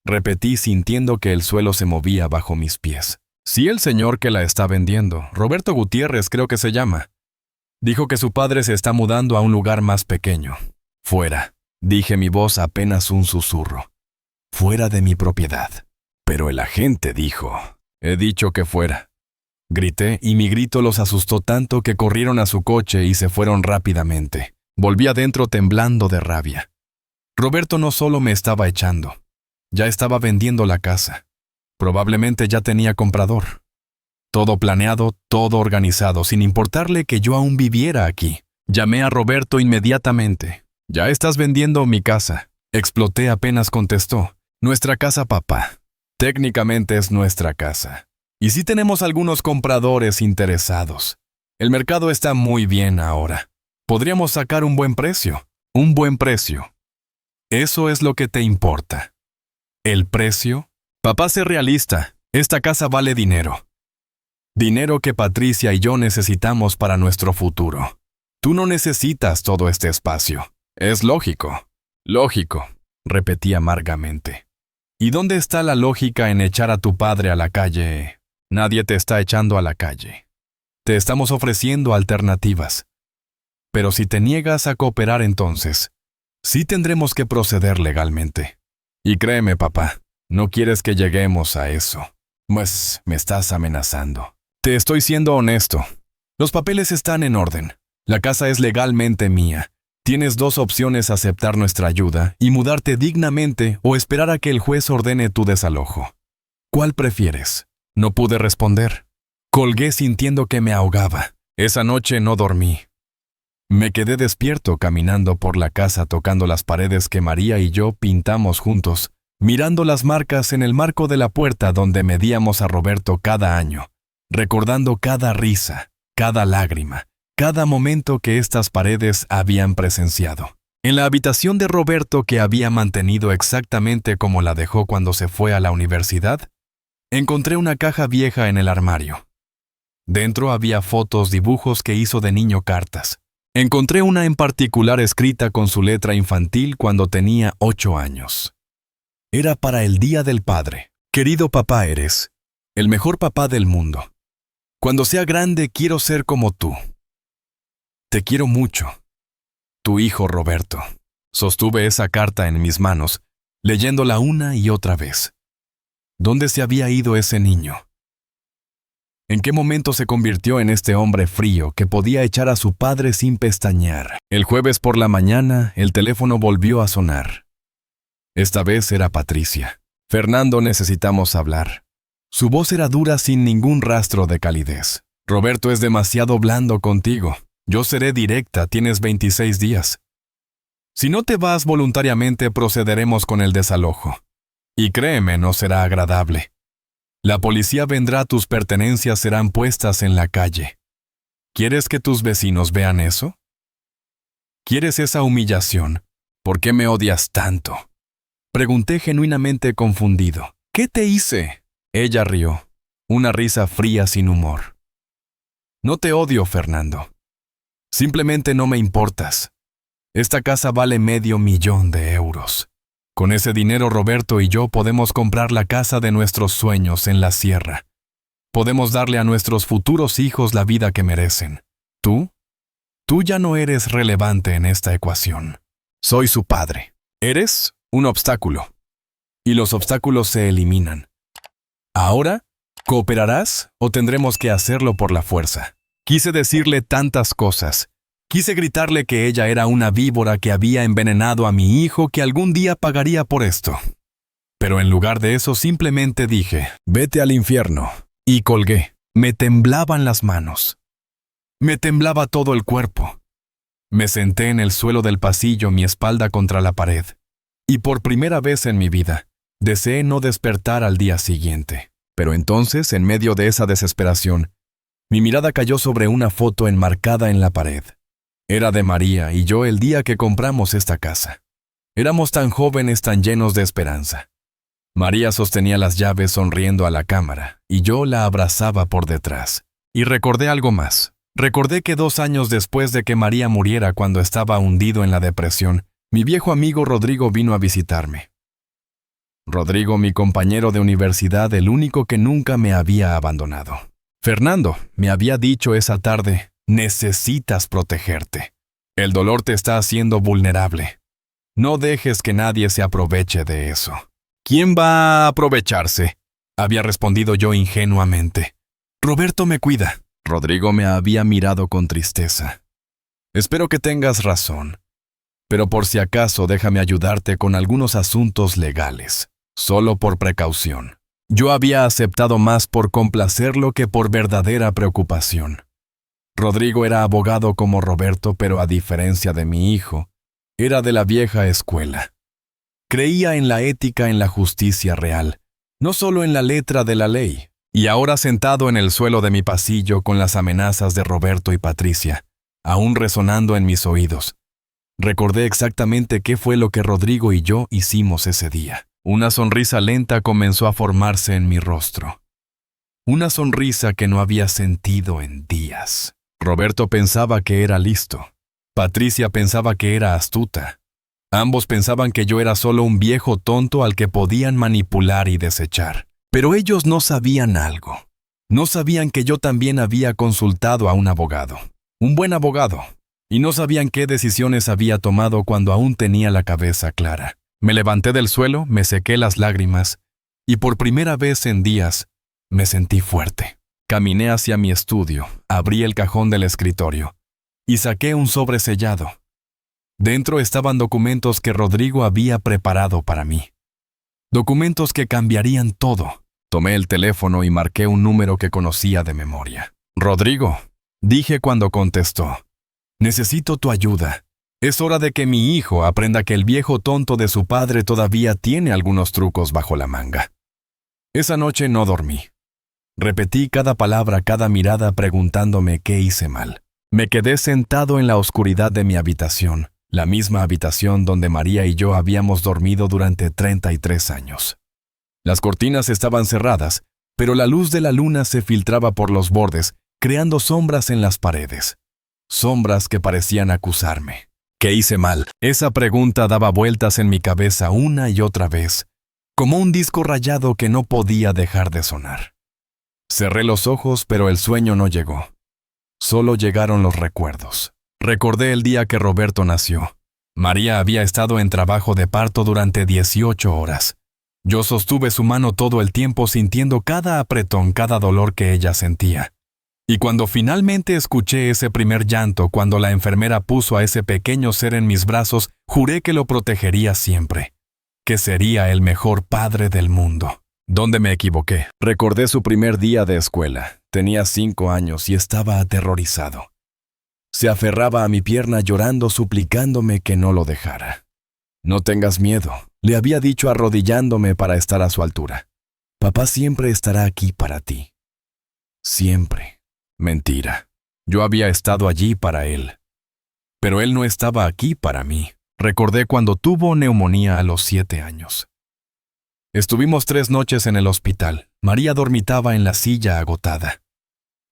repetí sintiendo que el suelo se movía bajo mis pies. Sí, el señor que la está vendiendo, Roberto Gutiérrez creo que se llama. Dijo que su padre se está mudando a un lugar más pequeño. Fuera, dije, mi voz apenas un susurro. Fuera de mi propiedad. Pero el agente dijo, he dicho que fuera. Grité y mi grito los asustó tanto que corrieron a su coche y se fueron rápidamente. Volví adentro temblando de rabia. Roberto no solo me estaba echando, ya estaba vendiendo la casa. Probablemente ya tenía comprador. Todo planeado, todo organizado, sin importarle que yo aún viviera aquí. Llamé a Roberto inmediatamente. Ya estás vendiendo mi casa. Exploté apenas contestó. Nuestra casa, papá. Técnicamente es nuestra casa. Y sí tenemos algunos compradores interesados. El mercado está muy bien ahora. Podríamos sacar un buen precio. Un buen precio. Eso es lo que te importa. ¿El precio? Papá, sé realista. Esta casa vale dinero. Dinero que Patricia y yo necesitamos para nuestro futuro. Tú no necesitas todo este espacio. Es lógico. Lógico, repetí amargamente. ¿Y dónde está la lógica en echar a tu padre a la calle? Nadie te está echando a la calle. Te estamos ofreciendo alternativas. Pero si te niegas a cooperar, entonces, sí tendremos que proceder legalmente. Y créeme, papá, no quieres que lleguemos a eso. Pues me estás amenazando. Te estoy siendo honesto. Los papeles están en orden. La casa es legalmente mía. Tienes 2 opciones: aceptar nuestra ayuda y mudarte dignamente o esperar a que el juez ordene tu desalojo. ¿Cuál prefieres? No pude responder. Colgué sintiendo que me ahogaba. Esa noche no dormí. Me quedé despierto caminando por la casa tocando las paredes que María y yo pintamos juntos, mirando las marcas en el marco de la puerta donde medíamos a Roberto cada año, recordando cada risa, cada lágrima, cada momento que estas paredes habían presenciado. En la habitación de Roberto, que había mantenido exactamente como la dejó cuando se fue a la universidad, encontré una caja vieja en el armario. Dentro había fotos, dibujos que hizo de niño, cartas. Encontré una en particular escrita con su letra infantil cuando tenía 8 años. Era para el Día del Padre. Querido papá, eres el mejor papá del mundo. Cuando sea grande quiero ser como tú. Te quiero mucho. Tu hijo Roberto. Sostuve esa carta en mis manos, leyéndola una y otra vez. ¿Dónde se había ido ese niño? ¿En qué momento se convirtió en este hombre frío que podía echar a su padre sin pestañear? El jueves por la mañana, el teléfono volvió a sonar. Esta vez era Patricia. Fernando, necesitamos hablar. Su voz era dura sin ningún rastro de calidez. Roberto es demasiado blando contigo. Yo seré directa, tienes 26 días. Si no te vas voluntariamente, procederemos con el desalojo. Y créeme, no será agradable. La policía vendrá, tus pertenencias serán puestas en la calle. ¿Quieres que tus vecinos vean eso? ¿Quieres esa humillación? ¿Por qué me odias tanto? Pregunté genuinamente confundido. ¿Qué te hice? Ella rió, una risa fría sin humor. No te odio, Fernando. Simplemente no me importas. Esta casa vale $500,000 de euros. Con ese dinero, Roberto y yo podemos comprar la casa de nuestros sueños en la sierra. Podemos darle a nuestros futuros hijos la vida que merecen. Tú ya no eres relevante en esta ecuación. Soy su padre. Eres un obstáculo. Y los obstáculos se eliminan. ¿Ahora? ¿Cooperarás o tendremos que hacerlo por la fuerza? Quise decirle tantas cosas. Quise gritarle que ella era una víbora que había envenenado a mi hijo, que algún día pagaría por esto. Pero en lugar de eso simplemente dije, vete al infierno. Y colgué. Me temblaban las manos. Me temblaba todo el cuerpo. Me senté en el suelo del pasillo, mi espalda contra la pared. Y por primera vez en mi vida, deseé no despertar al día siguiente. Pero entonces, en medio de esa desesperación, mi mirada cayó sobre una foto enmarcada en la pared. Era de María y yo el día que compramos esta casa. Éramos tan jóvenes, tan llenos de esperanza. María sostenía las llaves sonriendo a la cámara, y yo la abrazaba por detrás. Y recordé algo más. Recordé que 2 años después de que María muriera cuando estaba hundido en la depresión, mi viejo amigo Rodrigo vino a visitarme. Rodrigo, mi compañero de universidad, el único que nunca me había abandonado. Fernando, me había dicho esa tarde, necesitas protegerte. El dolor te está haciendo vulnerable. No dejes que nadie se aproveche de eso. ¿Quién va a aprovecharse?, había respondido yo ingenuamente. Roberto me cuida. Rodrigo me había mirado con tristeza. Espero que tengas razón, pero por si acaso déjame ayudarte con algunos asuntos legales, solo por precaución. Yo había aceptado más por complacerlo que por verdadera preocupación. Rodrigo era abogado como Roberto, pero a diferencia de mi hijo, era de la vieja escuela. Creía en la ética, en la justicia real, no solo en la letra de la ley. Y ahora sentado en el suelo de mi pasillo con las amenazas de Roberto y Patricia, aún resonando en mis oídos, recordé exactamente qué fue lo que Rodrigo y yo hicimos ese día. Una sonrisa lenta comenzó a formarse en mi rostro. Una sonrisa que no había sentido en días. Roberto pensaba que era listo. Patricia pensaba que era astuta. Ambos pensaban que yo era solo un viejo tonto al que podían manipular y desechar. Pero ellos no sabían algo. No sabían que yo también había consultado a un abogado. Un buen abogado. Y no sabían qué decisiones había tomado cuando aún tenía la cabeza clara. Me levanté del suelo, me sequé las lágrimas, y por primera vez en días, me sentí fuerte. Caminé hacia mi estudio, abrí el cajón del escritorio, y saqué un sobre sellado. Dentro estaban documentos que Rodrigo había preparado para mí. Documentos que cambiarían todo. Tomé el teléfono y marqué un número que conocía de memoria. Rodrigo, dije cuando contestó. Necesito tu ayuda. Es hora de que mi hijo aprenda que el viejo tonto de su padre todavía tiene algunos trucos bajo la manga. Esa noche no dormí. Repetí cada palabra, cada mirada preguntándome qué hice mal. Me quedé sentado en la oscuridad de mi habitación, la misma habitación donde María y yo habíamos dormido durante 33 años. Las cortinas estaban cerradas, pero la luz de la luna se filtraba por los bordes, creando sombras en las paredes. Sombras que parecían acusarme. ¿Qué hice mal? Esa pregunta daba vueltas en mi cabeza una y otra vez, como un disco rayado que no podía dejar de sonar. Cerré los ojos, pero el sueño no llegó. Solo llegaron los recuerdos. Recordé el día que Roberto nació. María había estado en trabajo de parto durante 18 horas. Yo sostuve su mano todo el tiempo sintiendo cada apretón, cada dolor que ella sentía. Y cuando finalmente escuché ese primer llanto, cuando la enfermera puso a ese pequeño ser en mis brazos, juré que lo protegería siempre, que sería el mejor padre del mundo. ¿Dónde me equivoqué? Recordé su primer día de escuela. Tenía 5 años y estaba aterrorizado. Se aferraba a mi pierna llorando, suplicándome que no lo dejara. No tengas miedo, le había dicho arrodillándome para estar a su altura. Papá siempre estará aquí para ti. Siempre. Mentira. Yo había estado allí para él. Pero él no estaba aquí para mí. Recordé cuando tuvo neumonía a los 7 años. Estuvimos 3 noches en el hospital. María dormitaba en la silla agotada.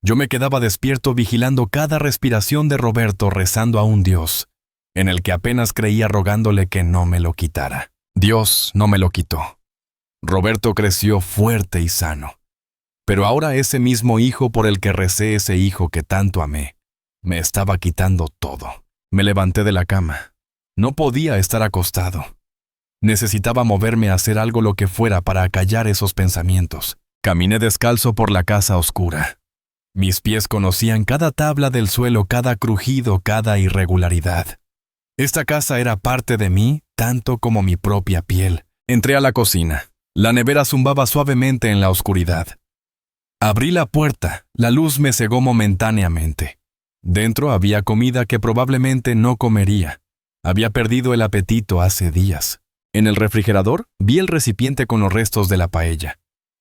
Yo me quedaba despierto vigilando cada respiración de Roberto, rezando a un Dios, en el que apenas creía, rogándole que no me lo quitara. Dios no me lo quitó. Roberto creció fuerte y sano. Pero ahora ese mismo hijo por el que recé, ese hijo que tanto amé, me estaba quitando todo. Me levanté de la cama. No podía estar acostado. Necesitaba moverme a hacer algo, lo que fuera, para acallar esos pensamientos. Caminé descalzo por la casa oscura. Mis pies conocían cada tabla del suelo, cada crujido, cada irregularidad. Esta casa era parte de mí, tanto como mi propia piel. Entré a la cocina. La nevera zumbaba suavemente en la oscuridad. Abrí la puerta, la luz me cegó momentáneamente. Dentro había comida que probablemente no comería. Había perdido el apetito hace días. En el refrigerador vi el recipiente con los restos de la paella.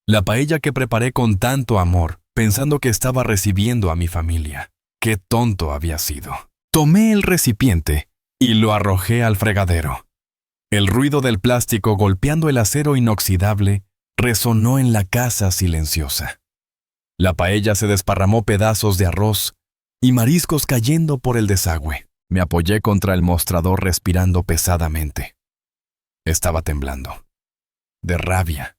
La paella que preparé con tanto amor, pensando que estaba recibiendo a mi familia. ¡Qué tonto había sido! Tomé el recipiente y lo arrojé al fregadero. El ruido del plástico golpeando el acero inoxidable resonó en la casa silenciosa. La paella se desparramó pedazos de arroz y mariscos cayendo por el desagüe. Me apoyé contra el mostrador respirando pesadamente. Estaba temblando. De rabia,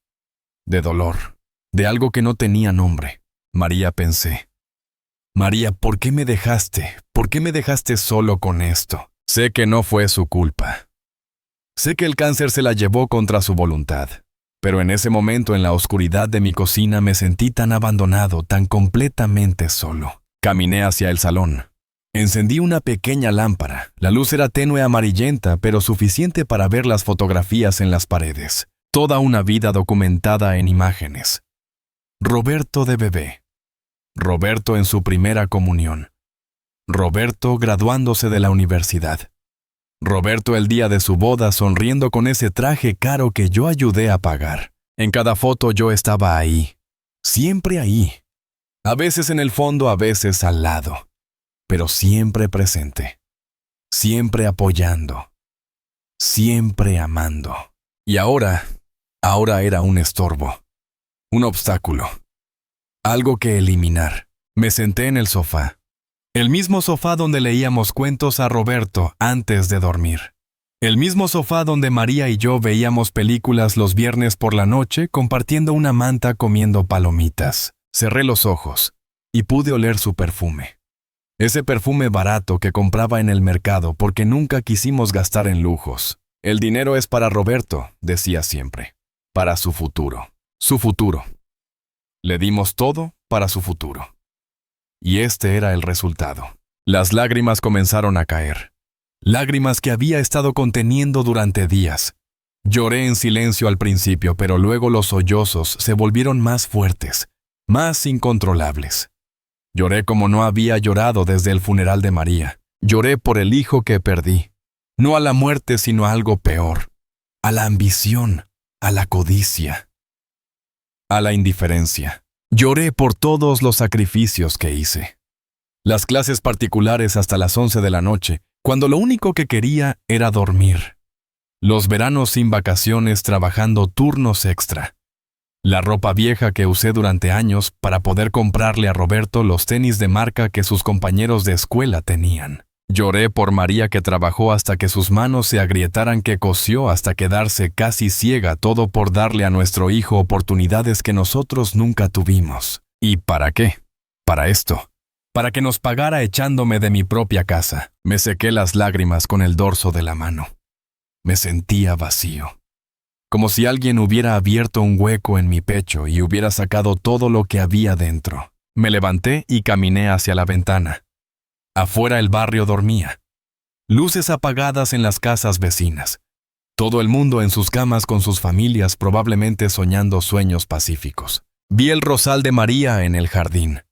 de dolor, de algo que no tenía nombre. María, pensé. María, ¿por qué me dejaste? ¿Por qué me dejaste solo con esto? Sé que no fue su culpa. Sé que el cáncer se la llevó contra su voluntad. Pero en ese momento, en la oscuridad de mi cocina, me sentí tan abandonado, tan completamente solo. Caminé hacia el salón. Encendí una pequeña lámpara. La luz era tenue amarillenta, pero suficiente para ver las fotografías en las paredes. Toda una vida documentada en imágenes. Roberto de bebé. Roberto en su primera comunión. Roberto graduándose de la universidad. Roberto el día de su boda sonriendo con ese traje caro que yo ayudé a pagar. En cada foto yo estaba ahí. Siempre ahí. A veces en el fondo, a veces al lado. Pero siempre presente. Siempre apoyando. Siempre amando. Y ahora era un estorbo. Un obstáculo. Algo que eliminar. Me senté en el sofá. El mismo sofá donde leíamos cuentos a Roberto antes de dormir. El mismo sofá donde María y yo veíamos películas los viernes por la noche compartiendo una manta comiendo palomitas. Cerré los ojos y pude oler su perfume. Ese perfume barato que compraba en el mercado porque nunca quisimos gastar en lujos. El dinero es para Roberto, decía siempre. Para su futuro. Su futuro. Le dimos todo para su futuro. Y este era el resultado. Las lágrimas comenzaron a caer. Lágrimas que había estado conteniendo durante días. Lloré en silencio al principio, pero luego los sollozos se volvieron más fuertes, más incontrolables. Lloré como no había llorado desde el funeral de María. Lloré por el hijo que perdí. No a la muerte, sino a algo peor. A la ambición, a la codicia, a la indiferencia. Lloré por todos los sacrificios que hice. Las clases particulares hasta las 11 de la noche, cuando lo único que quería era dormir. Los veranos sin vacaciones trabajando turnos extra. La ropa vieja que usé durante años para poder comprarle a Roberto los tenis de marca que sus compañeros de escuela tenían. Lloré por María que trabajó hasta que sus manos se agrietaran, que cosió hasta quedarse casi ciega, todo por darle a nuestro hijo oportunidades que nosotros nunca tuvimos. ¿Y para qué? Para esto. Para que nos pagara echándome de mi propia casa. Me sequé las lágrimas con el dorso de la mano. Me sentía vacío. Como si alguien hubiera abierto un hueco en mi pecho y hubiera sacado todo lo que había dentro. Me levanté y caminé hacia la ventana. Afuera el barrio dormía. Luces apagadas en las casas vecinas. Todo el mundo en sus camas con sus familias, probablemente soñando sueños pacíficos. Vi el rosal de María en el jardín.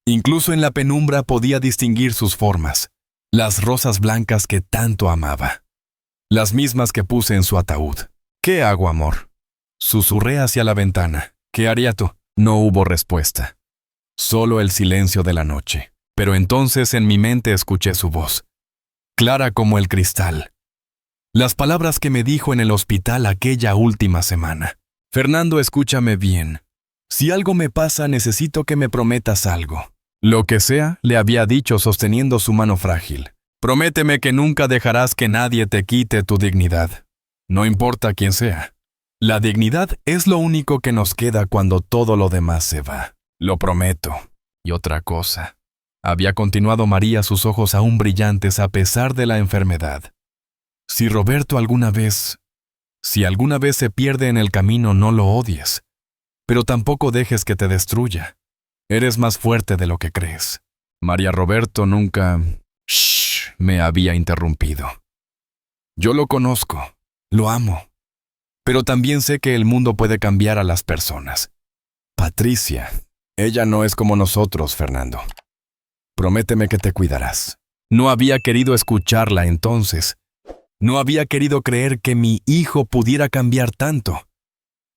Incluso en la penumbra podía distinguir sus formas. Las rosas blancas que tanto amaba. Las mismas que puse en su ataúd. ¿Qué hago, amor? Susurré hacia la ventana. ¿Qué haría tú? No hubo respuesta. Solo el silencio de la noche. Pero entonces en mi mente escuché su voz, clara como el cristal. Las palabras que me dijo en el hospital aquella última semana. Fernando, escúchame bien. Si algo me pasa, necesito que me prometas algo. Lo que sea, le había dicho sosteniendo su mano frágil. Prométeme que nunca dejarás que nadie te quite tu dignidad. No importa quién sea. La dignidad es lo único que nos queda cuando todo lo demás se va. Lo prometo. Y otra cosa. Había continuado María, sus ojos aún brillantes a pesar de la enfermedad. Si Roberto alguna vez se pierde en el camino, no lo odies, pero tampoco dejes que te destruya. Eres más fuerte de lo que crees. María, Roberto nunca... Shh, me había interrumpido. Yo lo conozco, lo amo, pero también sé que el mundo puede cambiar a las personas. Patricia, Ella no es como nosotros, Fernando. Prométeme que te cuidarás. No había querido escucharla entonces. No había querido creer que mi hijo pudiera cambiar tanto.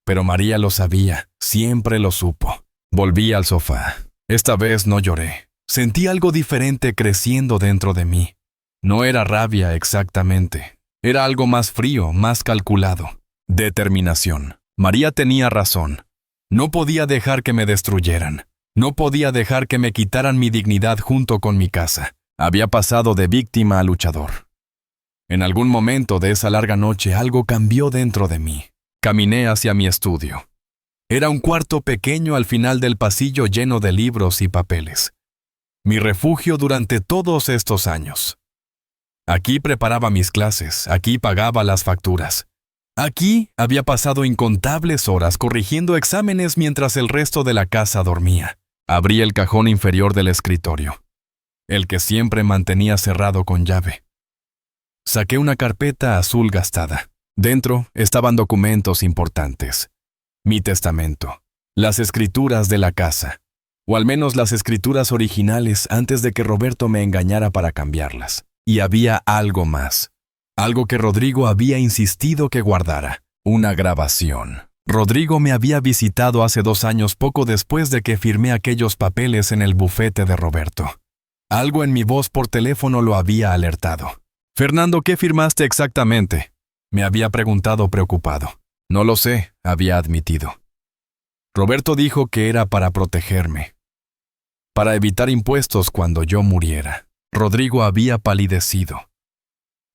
Pero María lo sabía, siempre lo supo. Volví al sofá. Esta vez no lloré. Sentí algo diferente creciendo dentro de mí. No era rabia exactamente. Era algo más frío, más calculado. Determinación. María tenía razón. No podía dejar que me destruyeran. No podía dejar que me quitaran mi dignidad junto con mi casa. Había pasado de víctima a luchador. En algún momento de esa larga noche algo cambió dentro de mí. Caminé hacia mi estudio. Era un cuarto pequeño al final del pasillo lleno de libros y papeles. Mi refugio durante todos estos años. Aquí preparaba mis clases, aquí pagaba las facturas. Aquí había pasado incontables horas corrigiendo exámenes mientras el resto de la casa dormía. Abrí el cajón inferior del escritorio, el que siempre mantenía cerrado con llave. Saqué una carpeta azul gastada. Dentro estaban documentos importantes. Mi testamento, las escrituras de la casa, o al menos las escrituras originales antes de que Roberto me engañara para cambiarlas. Y había algo más, algo que Rodrigo había insistido que guardara, una grabación. Rodrigo me había visitado hace 2 años poco después de que firmé aquellos papeles en el bufete de Roberto. Algo en mi voz por teléfono lo había alertado. «Fernando, ¿qué firmaste exactamente?», me había preguntado preocupado. «No lo sé», había admitido. Roberto dijo que era para protegerme, para evitar impuestos cuando yo muriera. Rodrigo había palidecido.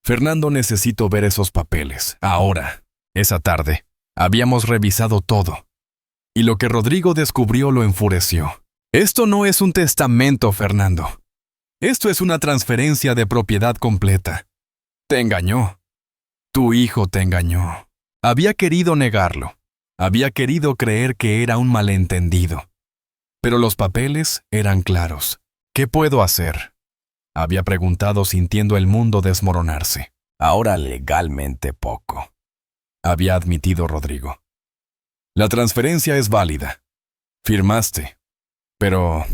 «Fernando, necesito ver esos papeles, ahora». Esa tarde, habíamos revisado todo. Y lo que Rodrigo descubrió lo enfureció. «Esto no es un testamento, Fernando. Esto es una transferencia de propiedad completa. Te engañó. Tu hijo te engañó». Había querido negarlo. Había querido creer que era un malentendido. Pero los papeles eran claros. «¿Qué puedo hacer?», había preguntado sintiendo el mundo desmoronarse. «Ahora legalmente poco», había admitido Rodrigo. «La transferencia es válida. Firmaste. Pero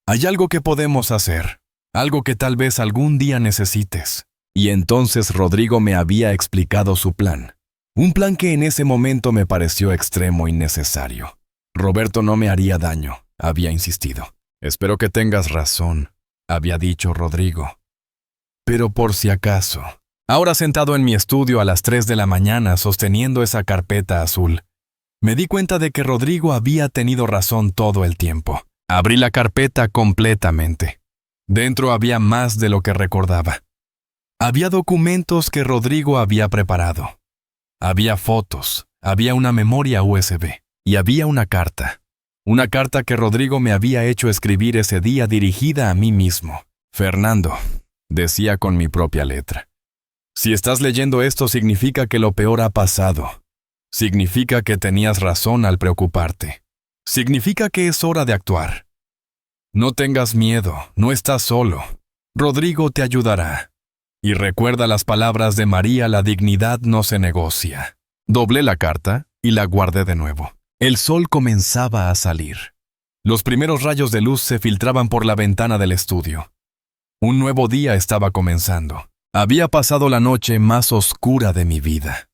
hay algo que podemos hacer, algo que tal vez algún día necesites». Y entonces Rodrigo me había explicado su plan. Un plan que en ese momento me pareció extremo y necesario. «Roberto no me haría daño», había insistido. «Espero que tengas razón», había dicho Rodrigo. «Pero por si acaso». Ahora sentado en mi estudio a las 3 de la mañana sosteniendo esa carpeta azul, me di cuenta de que Rodrigo había tenido razón todo el tiempo. Abrí la carpeta completamente. Dentro había más de lo que recordaba. Había documentos que Rodrigo había preparado. Había fotos, había una memoria USB y había una carta. Una carta que Rodrigo me había hecho escribir ese día dirigida a mí mismo. «Fernando», decía con mi propia letra, «si estás leyendo esto significa que lo peor ha pasado. Significa que tenías razón al preocuparte. Significa que es hora de actuar. No tengas miedo, no estás solo. Rodrigo te ayudará. Y recuerda las palabras de María, la dignidad no se negocia». Doblé la carta y la guardé de nuevo. El sol comenzaba a salir. Los primeros rayos de luz se filtraban por la ventana del estudio. Un nuevo día estaba comenzando. Había pasado la noche más oscura de mi vida.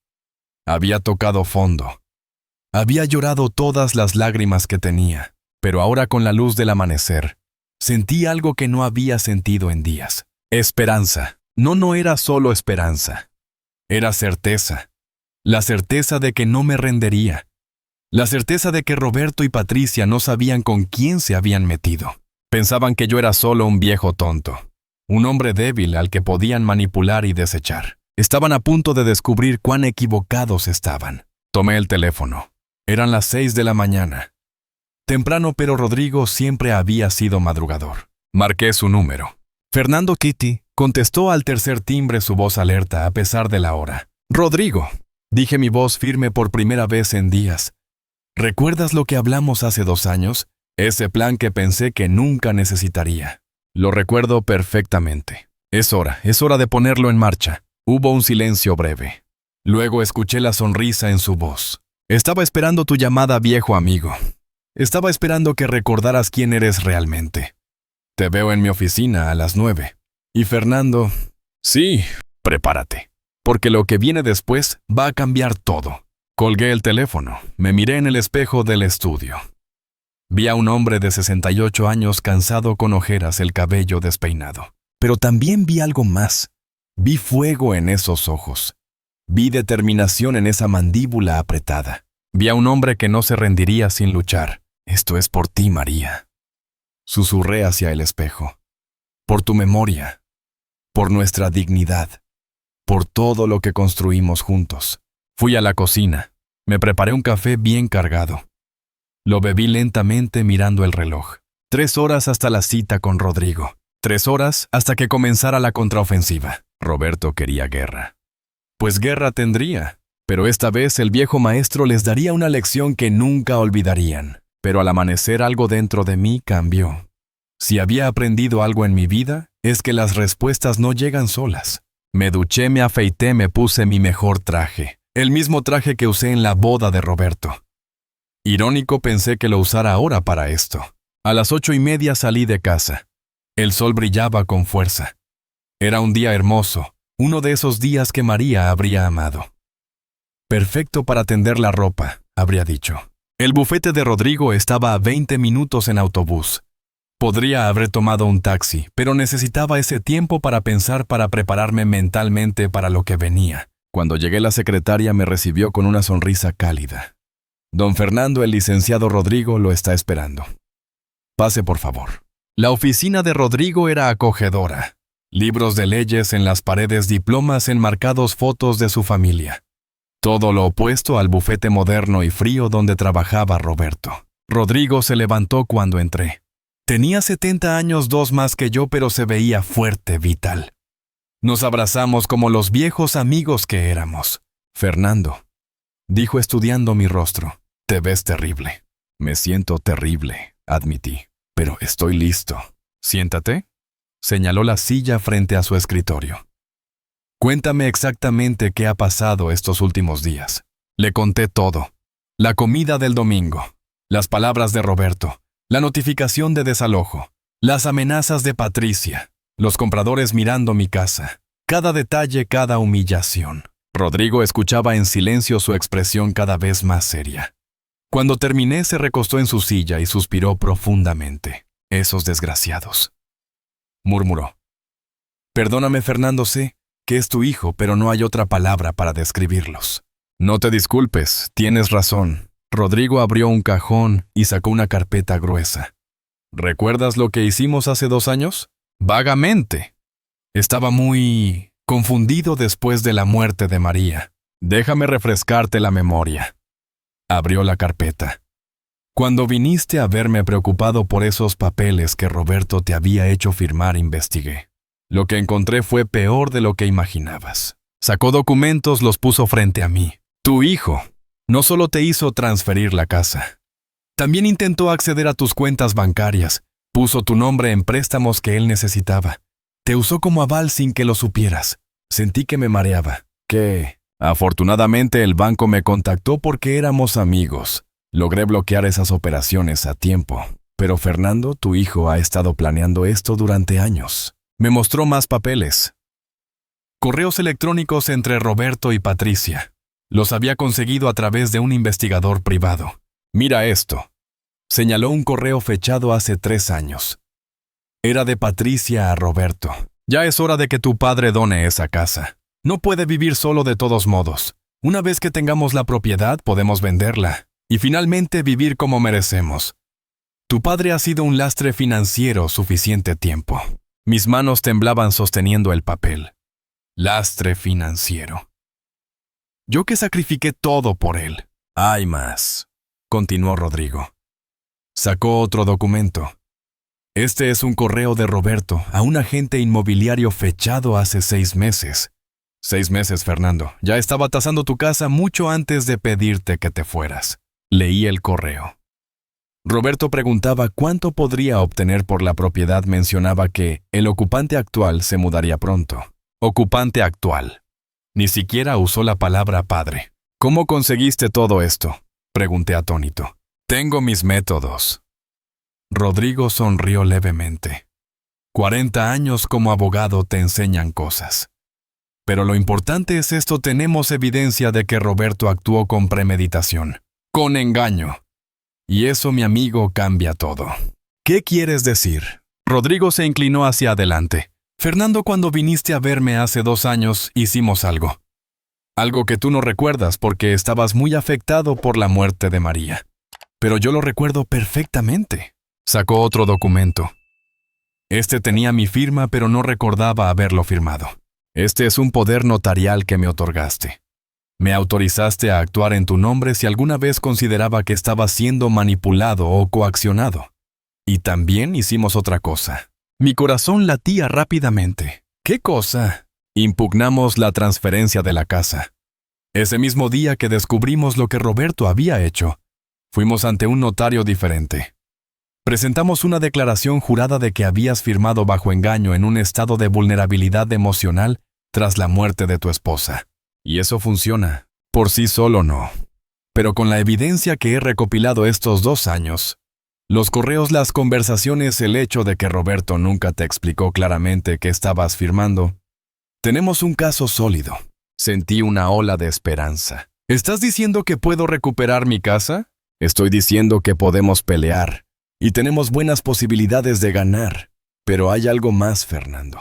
Había tocado fondo. Había llorado todas las lágrimas que tenía, pero ahora con la luz del amanecer, sentí algo que no había sentido en días. Esperanza. No era solo esperanza. Era certeza. La certeza de que no me rendiría. La certeza de que Roberto y Patricia no sabían con quién se habían metido. Pensaban que yo era solo un viejo tonto, un hombre débil al que podían manipular y desechar. Estaban a punto de descubrir cuán equivocados estaban. Tomé el teléfono. Eran las 6 de la mañana. Temprano, pero Rodrigo siempre había sido madrugador. Marqué su número. «Fernando Kitty», contestó al tercer timbre su voz alerta a pesar de la hora. «Rodrigo», dije mi voz firme por primera vez en días. «¿Recuerdas lo que hablamos hace 2 años? Ese plan que pensé que nunca necesitaría». «Lo recuerdo perfectamente. Es hora de ponerlo en marcha». Hubo un silencio breve. Luego escuché la sonrisa en su voz. «Estaba esperando tu llamada, viejo amigo. Estaba esperando que recordaras quién eres realmente. Te veo en mi oficina a las 9. Y Fernando, sí, prepárate, porque lo que viene después va a cambiar todo. Colgué el teléfono, me miré en el espejo del estudio. Vi a un hombre de 68 años cansado con ojeras, el cabello despeinado. Pero también vi algo más. Vi fuego en esos ojos. Vi determinación en esa mandíbula apretada. Vi a un hombre que no se rendiría sin luchar. Esto es por ti, María. Susurré hacia el espejo. Por tu memoria. Por nuestra dignidad. Por todo lo que construimos juntos. Fui a la cocina. Me preparé un café bien cargado. Lo bebí lentamente mirando el reloj. 3 horas hasta la cita con Rodrigo. 3 horas hasta que comenzara la contraofensiva. Roberto quería guerra. Pues guerra tendría. Pero esta vez el viejo maestro les daría una lección que nunca olvidarían. Pero al amanecer algo dentro de mí cambió. Si había aprendido algo en mi vida, es que las respuestas no llegan solas. Me duché, me afeité, me puse mi mejor traje. El mismo traje que usé en la boda de Roberto. Irónico, pensé que lo usara ahora para esto. A las 8:30 salí de casa. El sol brillaba con fuerza. Era un día hermoso, uno de esos días que María habría amado. Perfecto para tender la ropa, habría dicho. El bufete de Rodrigo estaba a 20 minutos en autobús. Podría haber tomado un taxi, pero necesitaba ese tiempo para pensar, para prepararme mentalmente para lo que venía. Cuando llegué, la secretaria me recibió con una sonrisa cálida. Don Fernando, el licenciado Rodrigo, lo está esperando. Pase, por favor. La oficina de Rodrigo era acogedora. Libros de leyes en las paredes, diplomas enmarcados, fotos de su familia. Todo lo opuesto al bufete moderno y frío donde trabajaba Roberto. Rodrigo se levantó cuando entré. Tenía 70 años, 2 más que yo, pero se veía fuerte, vital. Nos abrazamos como los viejos amigos que éramos. Fernando, dijo estudiando mi rostro, te ves terrible. Me siento terrible, admití, pero estoy listo. Siéntate. Señaló la silla frente a su escritorio. Cuéntame exactamente qué ha pasado estos últimos días. Le conté todo. La comida del domingo, las palabras de Roberto, la notificación de desalojo, las amenazas de Patricia, los compradores mirando mi casa, cada detalle, cada humillación. Rodrigo escuchaba en silencio, su expresión cada vez más seria. Cuando terminé, se recostó en su silla y suspiró profundamente. Esos desgraciados, murmuró. Perdóname, Fernando, sé que es tu hijo, pero no hay otra palabra para describirlos. No te disculpes, tienes razón. Rodrigo abrió un cajón y sacó una carpeta gruesa. ¿Recuerdas lo que hicimos hace 2 años? Vagamente. Estaba muy confundido después de la muerte de María. Déjame refrescarte la memoria. Abrió la carpeta. Cuando viniste a verme preocupado por esos papeles que Roberto te había hecho firmar, investigué. Lo que encontré fue peor de lo que imaginabas. Sacó documentos, los puso frente a mí. Tu hijo no solo te hizo transferir la casa, también intentó acceder a tus cuentas bancarias, puso tu nombre en préstamos que él necesitaba. Te usó como aval sin que lo supieras. Sentí que me mareaba. Afortunadamente el banco me contactó porque éramos amigos. Logré bloquear esas operaciones a tiempo. Pero Fernando, tu hijo, ha estado planeando esto durante años. Me mostró más papeles. Correos electrónicos entre Roberto y Patricia. Los había conseguido a través de un investigador privado. Mira esto. Señaló un correo fechado hace 3 años. Era de Patricia a Roberto. Ya es hora de que tu padre done esa casa. No puede vivir solo de todos modos. Una vez que tengamos la propiedad, podemos venderla y finalmente vivir como merecemos. Tu padre ha sido un lastre financiero suficiente tiempo. Mis manos temblaban sosteniendo el papel. Lastre financiero. Yo que sacrifiqué todo por él. Hay más, continuó Rodrigo. Sacó otro documento. Este es un correo de Roberto a un agente inmobiliario fechado hace 6 meses. 6 meses, Fernando. Ya estaba tasando tu casa mucho antes de pedirte que te fueras. Leí el correo. Roberto preguntaba cuánto podría obtener por la propiedad. Mencionaba que el ocupante actual se mudaría pronto. Ocupante actual. Ni siquiera usó la palabra padre. ¿Cómo conseguiste todo esto?, pregunté atónito. Tengo mis métodos. Rodrigo sonrió levemente. 40 años como abogado te enseñan cosas. Pero lo importante es esto: tenemos evidencia de que Roberto actuó con premeditación, con engaño. Y eso, mi amigo, cambia todo. ¿Qué quieres decir? Rodrigo se inclinó hacia adelante. Fernando, cuando viniste a verme hace 2 años, hicimos algo. Algo que tú no recuerdas porque estabas muy afectado por la muerte de María. Pero yo lo recuerdo perfectamente. Sacó otro documento. Este tenía mi firma, pero no recordaba haberlo firmado. Este es un poder notarial que me otorgaste. Me autorizaste a actuar en tu nombre si alguna vez consideraba que estaba siendo manipulado o coaccionado. Y también hicimos otra cosa. Mi corazón latía rápidamente. ¿Qué cosa? Impugnamos la transferencia de la casa. Ese mismo día que descubrimos lo que Roberto había hecho, fuimos ante un notario diferente. Presentamos una declaración jurada de que habías firmado bajo engaño en un estado de vulnerabilidad emocional tras la muerte de tu esposa. Y eso funciona. Por sí solo no. Pero con la evidencia que he recopilado estos 2 años, los correos, las conversaciones, el hecho de que Roberto nunca te explicó claramente qué estabas firmando, tenemos un caso sólido. Sentí una ola de esperanza. ¿Estás diciendo que puedo recuperar mi casa? Estoy diciendo que podemos pelear y tenemos buenas posibilidades de ganar. Pero hay algo más, Fernando.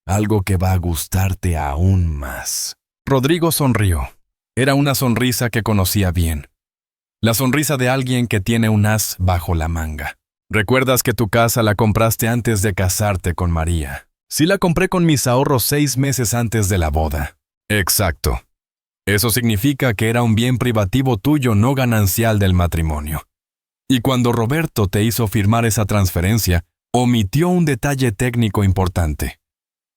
Algo que va a gustarte aún más. Rodrigo sonrió. Era una sonrisa que conocía bien. La sonrisa de alguien que tiene un as bajo la manga. ¿Recuerdas que tu casa la compraste antes de casarte con María? Sí, la compré con mis ahorros 6 meses antes de la boda. Exacto. Eso significa que era un bien privativo tuyo, no ganancial del matrimonio. Y cuando Roberto te hizo firmar esa transferencia, omitió un detalle técnico importante.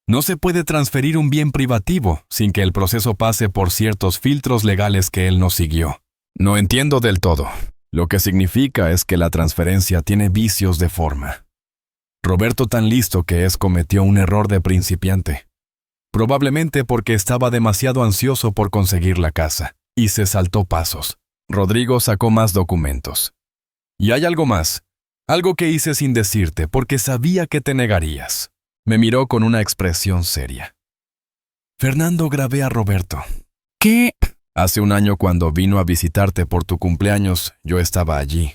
No se puede transferir un bien privativo sin que el proceso pase por ciertos filtros legales que él no siguió. No entiendo del todo. Lo que significa es que la transferencia tiene vicios de forma. Roberto, tan listo que es, cometió un error de principiante. Probablemente porque estaba demasiado ansioso por conseguir la casa, y se saltó pasos. Rodrigo sacó más documentos. Y hay algo más. Algo que hice sin decirte, porque sabía que te negarías. Me miró con una expresión seria. Fernando, grabé a Roberto. ¿Qué? Hace 1 año, cuando vino a visitarte por tu cumpleaños, yo estaba allí.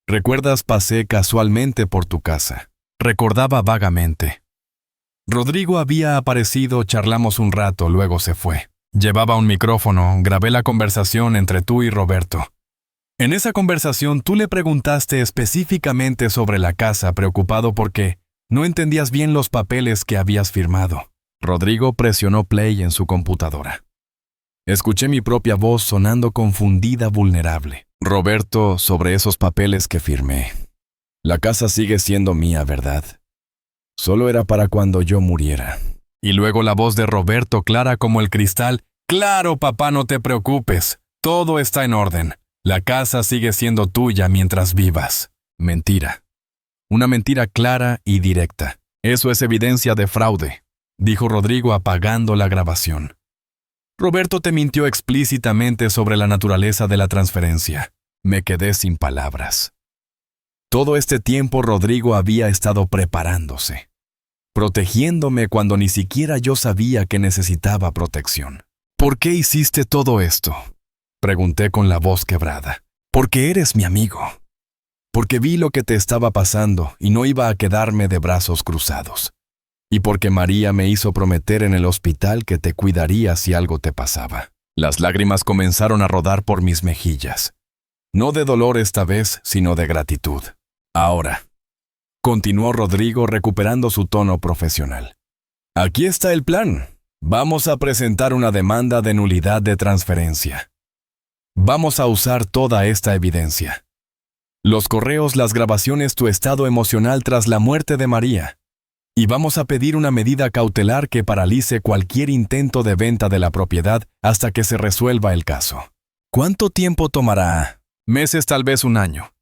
¿Recuerdas? Pasé casualmente por tu casa. Recordaba vagamente. Rodrigo había aparecido, charlamos un rato, luego se fue. Llevaba un micrófono, grabé la conversación entre tú y Roberto. En esa conversación tú le preguntaste específicamente sobre la casa, preocupado porque no entendías bien los papeles que habías firmado. Rodrigo presionó play en su computadora. Escuché mi propia voz sonando confundida, vulnerable. Roberto, sobre esos papeles que firmé. La casa sigue siendo mía, ¿verdad? Solo era para cuando yo muriera. Y luego la voz de Roberto, clara como el cristal. Claro, papá, no te preocupes. Todo está en orden. La casa sigue siendo tuya mientras vivas. Mentira. Una mentira clara y directa. Eso es evidencia de fraude, dijo Rodrigo apagando la grabación. Roberto te mintió explícitamente sobre la naturaleza de la transferencia. Me quedé sin palabras. Todo este tiempo Rodrigo había estado preparándose, protegiéndome cuando ni siquiera yo sabía que necesitaba protección. ¿Por qué hiciste todo esto? Pregunté con la voz quebrada. Porque eres mi amigo. Porque vi lo que te estaba pasando y no iba a quedarme de brazos cruzados. Y porque María me hizo prometer en el hospital que te cuidaría si algo te pasaba. Las lágrimas comenzaron a rodar por mis mejillas. No de dolor esta vez, sino de gratitud. Ahora, continuó Rodrigo recuperando su tono profesional. Aquí está el plan. Vamos a presentar una demanda de nulidad de transferencia. Vamos a usar toda esta evidencia. Los correos, las grabaciones, tu estado emocional tras la muerte de María. Y vamos a pedir una medida cautelar que paralice cualquier intento de venta de la propiedad hasta que se resuelva el caso. ¿Cuánto tiempo tomará? Meses, tal vez 1 año.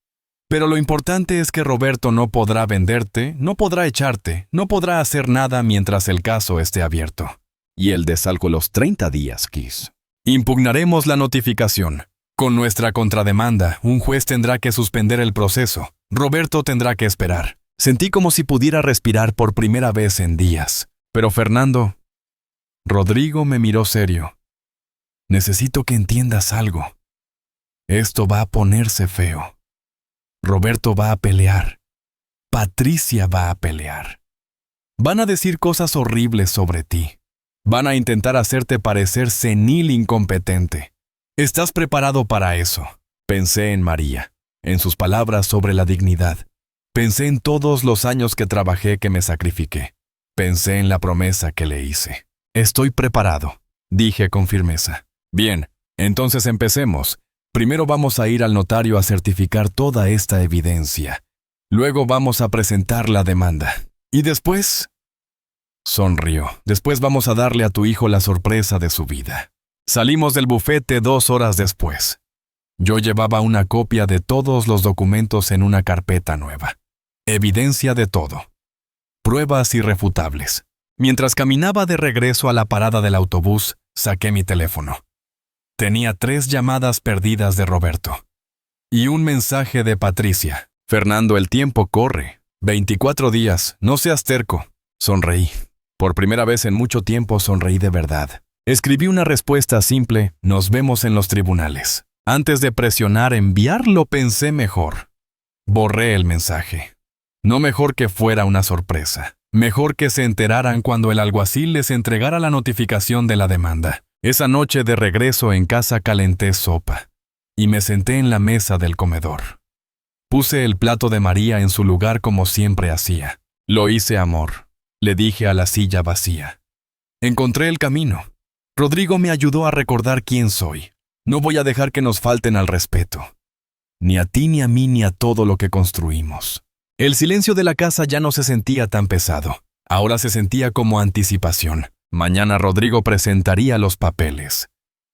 Pero lo importante es que Roberto no podrá venderte, no podrá echarte, no podrá hacer nada mientras el caso esté abierto. Y el desalco los 30 días, Kiss. Impugnaremos la notificación. Con nuestra contrademanda, un juez tendrá que suspender el proceso. Roberto tendrá que esperar. Sentí como si pudiera respirar por primera vez en días. Pero Fernando... Rodrigo me miró serio. Necesito que entiendas algo. Esto va a ponerse feo. Roberto va a pelear. Patricia va a pelear. Van a decir cosas horribles sobre ti. Van a intentar hacerte parecer senil incompetente. ¿Estás preparado para eso? Pensé en María, en sus palabras sobre la dignidad. Pensé en todos los años que trabajé, que me sacrifiqué. Pensé en la promesa que le hice. Estoy preparado, dije con firmeza. Bien, entonces empecemos. Primero vamos a ir al notario a certificar toda esta evidencia. Luego vamos a presentar la demanda. Y después... Sonrió. Después vamos a darle a tu hijo la sorpresa de su vida. Salimos del bufete 2 horas después. Yo llevaba una copia de todos los documentos en una carpeta nueva. Evidencia de todo. Pruebas irrefutables. Mientras caminaba de regreso a la parada del autobús, saqué mi teléfono. Tenía 3 llamadas perdidas de Roberto. Y un mensaje de Patricia. Fernando, el tiempo corre. 24 días, no seas terco. Sonreí. Por primera vez en mucho tiempo sonreí de verdad. Escribí una respuesta simple: nos vemos en los tribunales. Antes de presionar enviar, lo pensé mejor. Borré el mensaje. No mejor que fuera una sorpresa. Mejor que se enteraran cuando el alguacil les entregara la notificación de la demanda. Esa noche de regreso en casa calenté sopa. Y me senté en la mesa del comedor. Puse el plato de María en su lugar como siempre hacía. Lo hice, amor. Le dije a la silla vacía. Encontré el camino. Rodrigo me ayudó a recordar quién soy. No voy a dejar que nos falten al respeto. Ni a ti, ni a mí, ni a todo lo que construimos. El silencio de la casa ya no se sentía tan pesado. Ahora se sentía como anticipación. Mañana Rodrigo presentaría los papeles.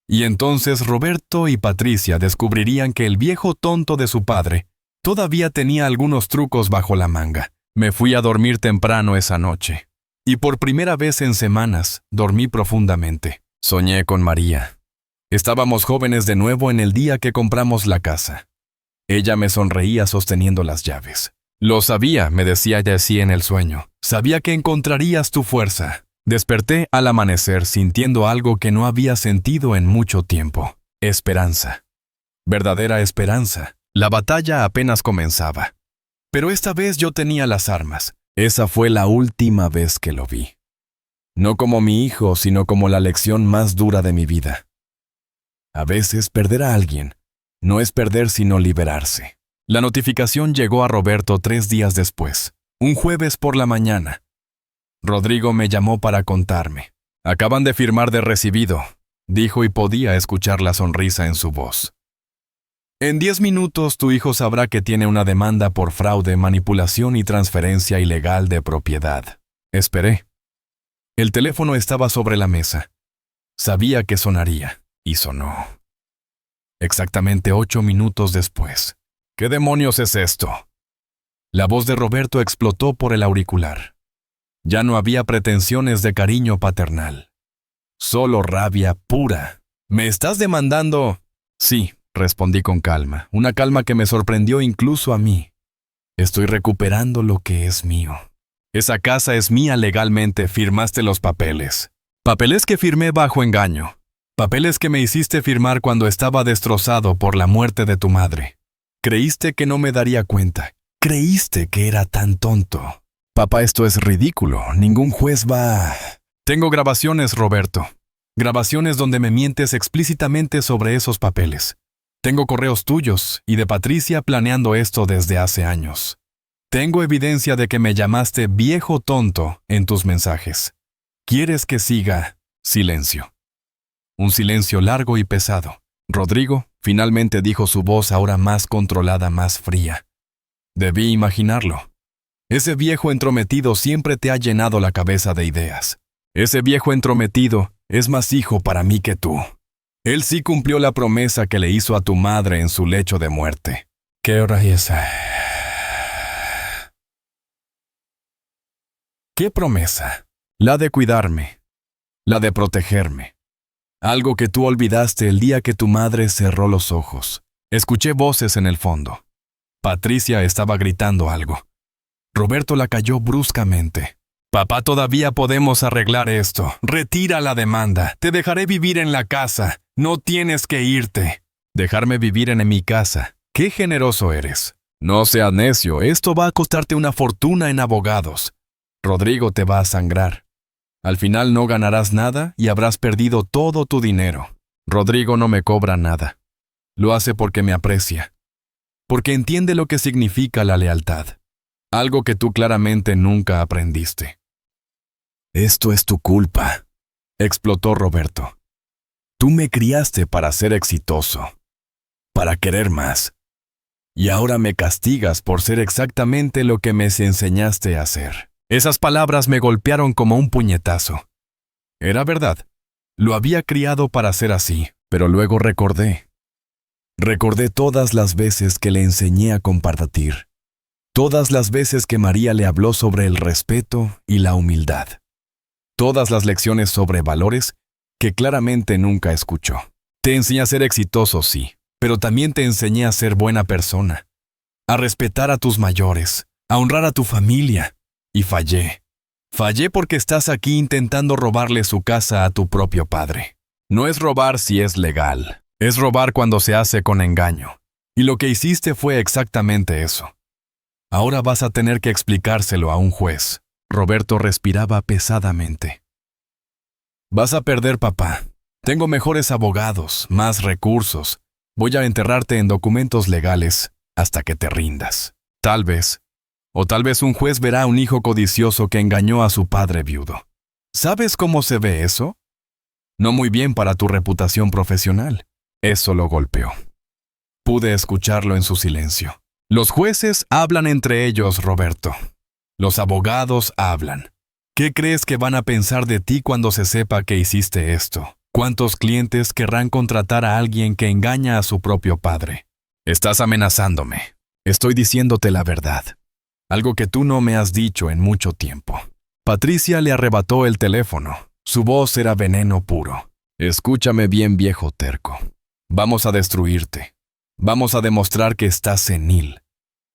Y entonces Roberto y Patricia descubrirían que el viejo tonto de su padre todavía tenía algunos trucos bajo la manga. Me fui a dormir temprano esa noche. Y por primera vez en semanas, dormí profundamente. Soñé con María. Estábamos jóvenes de nuevo en el día que compramos la casa. Ella me sonreía sosteniendo las llaves. Lo sabía, me decía ella así en el sueño. Sabía que encontrarías tu fuerza. Desperté al amanecer sintiendo algo que no había sentido en mucho tiempo. Esperanza. Verdadera esperanza. La batalla apenas comenzaba. Pero esta vez yo tenía las armas. Esa fue la última vez que lo vi. No como mi hijo, sino como la lección más dura de mi vida. A veces perder a alguien no es perder sino liberarse. La notificación llegó a Roberto 3 días después, un jueves por la mañana. Rodrigo me llamó para contarme. Acaban de firmar de recibido, dijo, y podía escuchar la sonrisa en su voz. En 10 minutos tu hijo sabrá que tiene una demanda por fraude, manipulación y transferencia ilegal de propiedad. Esperé. El teléfono estaba sobre la mesa. Sabía que sonaría, y sonó. Exactamente 8 minutos después. ¿Qué demonios es esto? La voz de Roberto explotó por el auricular. Ya no había pretensiones de cariño paternal. Solo rabia pura. ¿Me estás demandando? Sí, respondí con calma, una calma que me sorprendió incluso a mí. Estoy recuperando lo que es mío. Esa casa es mía legalmente, firmaste los papeles. Papeles que firmé bajo engaño. Papeles que me hiciste firmar cuando estaba destrozado por la muerte de tu madre. Creíste que no me daría cuenta. Creíste que era tan tonto. Papá, esto es ridículo. Ningún juez va... Tengo grabaciones, Roberto. Grabaciones donde me mientes explícitamente sobre esos papeles. Tengo correos tuyos y de Patricia planeando esto desde hace años. Tengo evidencia de que me llamaste viejo tonto en tus mensajes. ¿Quieres que siga? Silencio. Un silencio largo y pesado. Rodrigo, finalmente dijo su voz ahora más controlada, más fría. Debí imaginarlo. Ese viejo entrometido siempre te ha llenado la cabeza de ideas. Ese viejo entrometido es más hijo para mí que tú. Él sí cumplió la promesa que le hizo a tu madre en su lecho de muerte. ¿Qué hora es? ¿Qué promesa? La de cuidarme. La de protegerme. Algo que tú olvidaste el día que tu madre cerró los ojos. Escuché voces en el fondo. Patricia estaba gritando algo. Roberto la calló bruscamente. Papá, todavía podemos arreglar esto. Retira la demanda. Te dejaré vivir en la casa. No tienes que irte. Dejarme vivir en mi casa. ¡Qué generoso eres! No seas necio. Esto va a costarte una fortuna en abogados. Rodrigo te va a sangrar. Al final no ganarás nada y habrás perdido todo tu dinero. Rodrigo no me cobra nada. Lo hace porque me aprecia. Porque entiende lo que significa la lealtad. Algo que tú claramente nunca aprendiste. Esto es tu culpa, explotó Roberto. Tú me criaste para ser exitoso, para querer más. Y ahora me castigas por ser exactamente lo que me enseñaste a hacer. Esas palabras me golpearon como un puñetazo. Era verdad. Lo había criado para ser así, pero luego recordé. Recordé todas las veces que le enseñé a compartir. Todas las veces que María le habló sobre el respeto y la humildad. Todas las lecciones sobre valores que claramente nunca escuchó. Te enseñé a ser exitoso, sí, pero también te enseñé a ser buena persona, a respetar a tus mayores, a honrar a tu familia. Y fallé. Fallé porque estás aquí intentando robarle su casa a tu propio padre. No es robar si es legal, es robar cuando se hace con engaño. Y lo que hiciste fue exactamente eso. Ahora vas a tener que explicárselo a un juez. Roberto respiraba pesadamente. Vas a perder, papá. Tengo mejores abogados, más recursos. Voy a enterrarte en documentos legales hasta que te rindas. Tal vez. O tal vez un juez verá a un hijo codicioso que engañó a su padre viudo. ¿Sabes cómo se ve eso? No muy bien para tu reputación profesional. Eso lo golpeó. Pude escucharlo en su silencio. Los jueces hablan entre ellos, Roberto. Los abogados hablan. ¿Qué crees que van a pensar de ti cuando se sepa que hiciste esto? ¿Cuántos clientes querrán contratar a alguien que engaña a su propio padre? Estás amenazándome. Estoy diciéndote la verdad. Algo que tú no me has dicho en mucho tiempo. Patricia le arrebató el teléfono. Su voz era veneno puro. Escúchame bien, viejo terco. Vamos a destruirte. Vamos a demostrar que estás senil,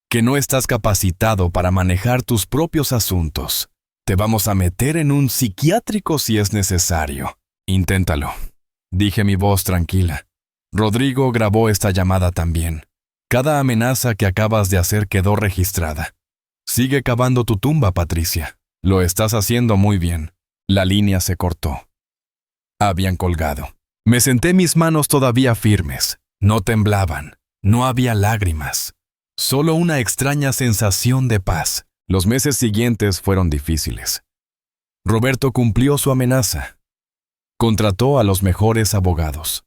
que no estás capacitado para manejar tus propios asuntos. Te vamos a meter en un psiquiátrico si es necesario. Inténtalo. Dije mi voz tranquila. Rodrigo grabó esta llamada también. Cada amenaza que acabas de hacer quedó registrada. Sigue cavando tu tumba, Patricia. Lo estás haciendo muy bien. La línea se cortó. Habían colgado. Me senté mis manos todavía firmes. No temblaban. No había lágrimas. Solo una extraña sensación de paz. Los meses siguientes fueron difíciles. Roberto cumplió su amenaza. Contrató a los mejores abogados.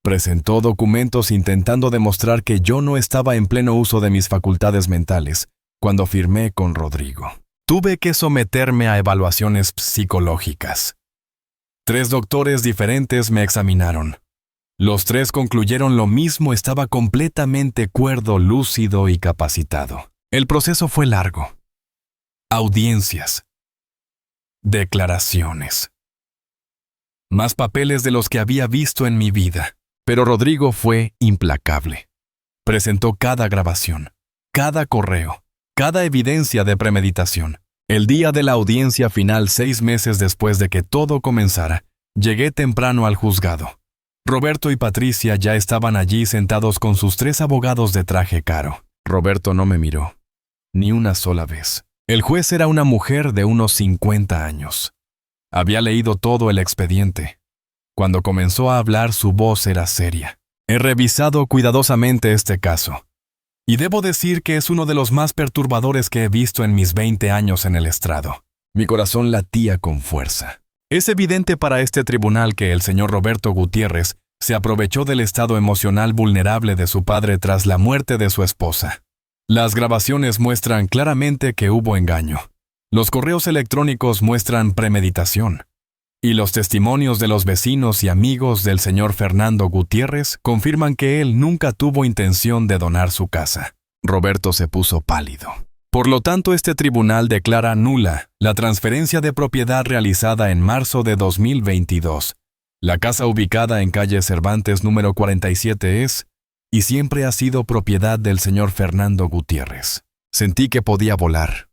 Presentó documentos intentando demostrar que yo no estaba en pleno uso de mis facultades mentales cuando firmé con Rodrigo. Tuve que someterme a evaluaciones psicológicas. 3 doctores diferentes me examinaron. Los 3 concluyeron lo mismo, estaba completamente cuerdo, lúcido y capacitado. El proceso fue largo. Audiencias. Declaraciones. Más papeles de los que había visto en mi vida. Pero Rodrigo fue implacable. Presentó cada grabación, cada correo, cada evidencia de premeditación. El día de la audiencia final, 6 meses después de que todo comenzara, llegué temprano al juzgado. Roberto y Patricia ya estaban allí sentados con sus 3 abogados de traje caro. Roberto no me miró, ni una sola vez. El juez era una mujer de unos 50 años. Había leído todo el expediente. Cuando comenzó a hablar, su voz era seria. He revisado cuidadosamente este caso. Y debo decir que es uno de los más perturbadores que he visto en mis 20 años en el estrado. Mi corazón latía con fuerza. Es evidente para este tribunal que el señor Roberto Gutiérrez se aprovechó del estado emocional vulnerable de su padre tras la muerte de su esposa. Las grabaciones muestran claramente que hubo engaño. Los correos electrónicos muestran premeditación. Y los testimonios de los vecinos y amigos del señor Fernando Gutiérrez confirman que él nunca tuvo intención de donar su casa. Roberto se puso pálido. Por lo tanto, este tribunal declara nula la transferencia de propiedad realizada en marzo de 2022 La casa ubicada en calle Cervantes número 47 es, y siempre ha sido propiedad del señor Fernando Gutiérrez. Sentí que podía volar.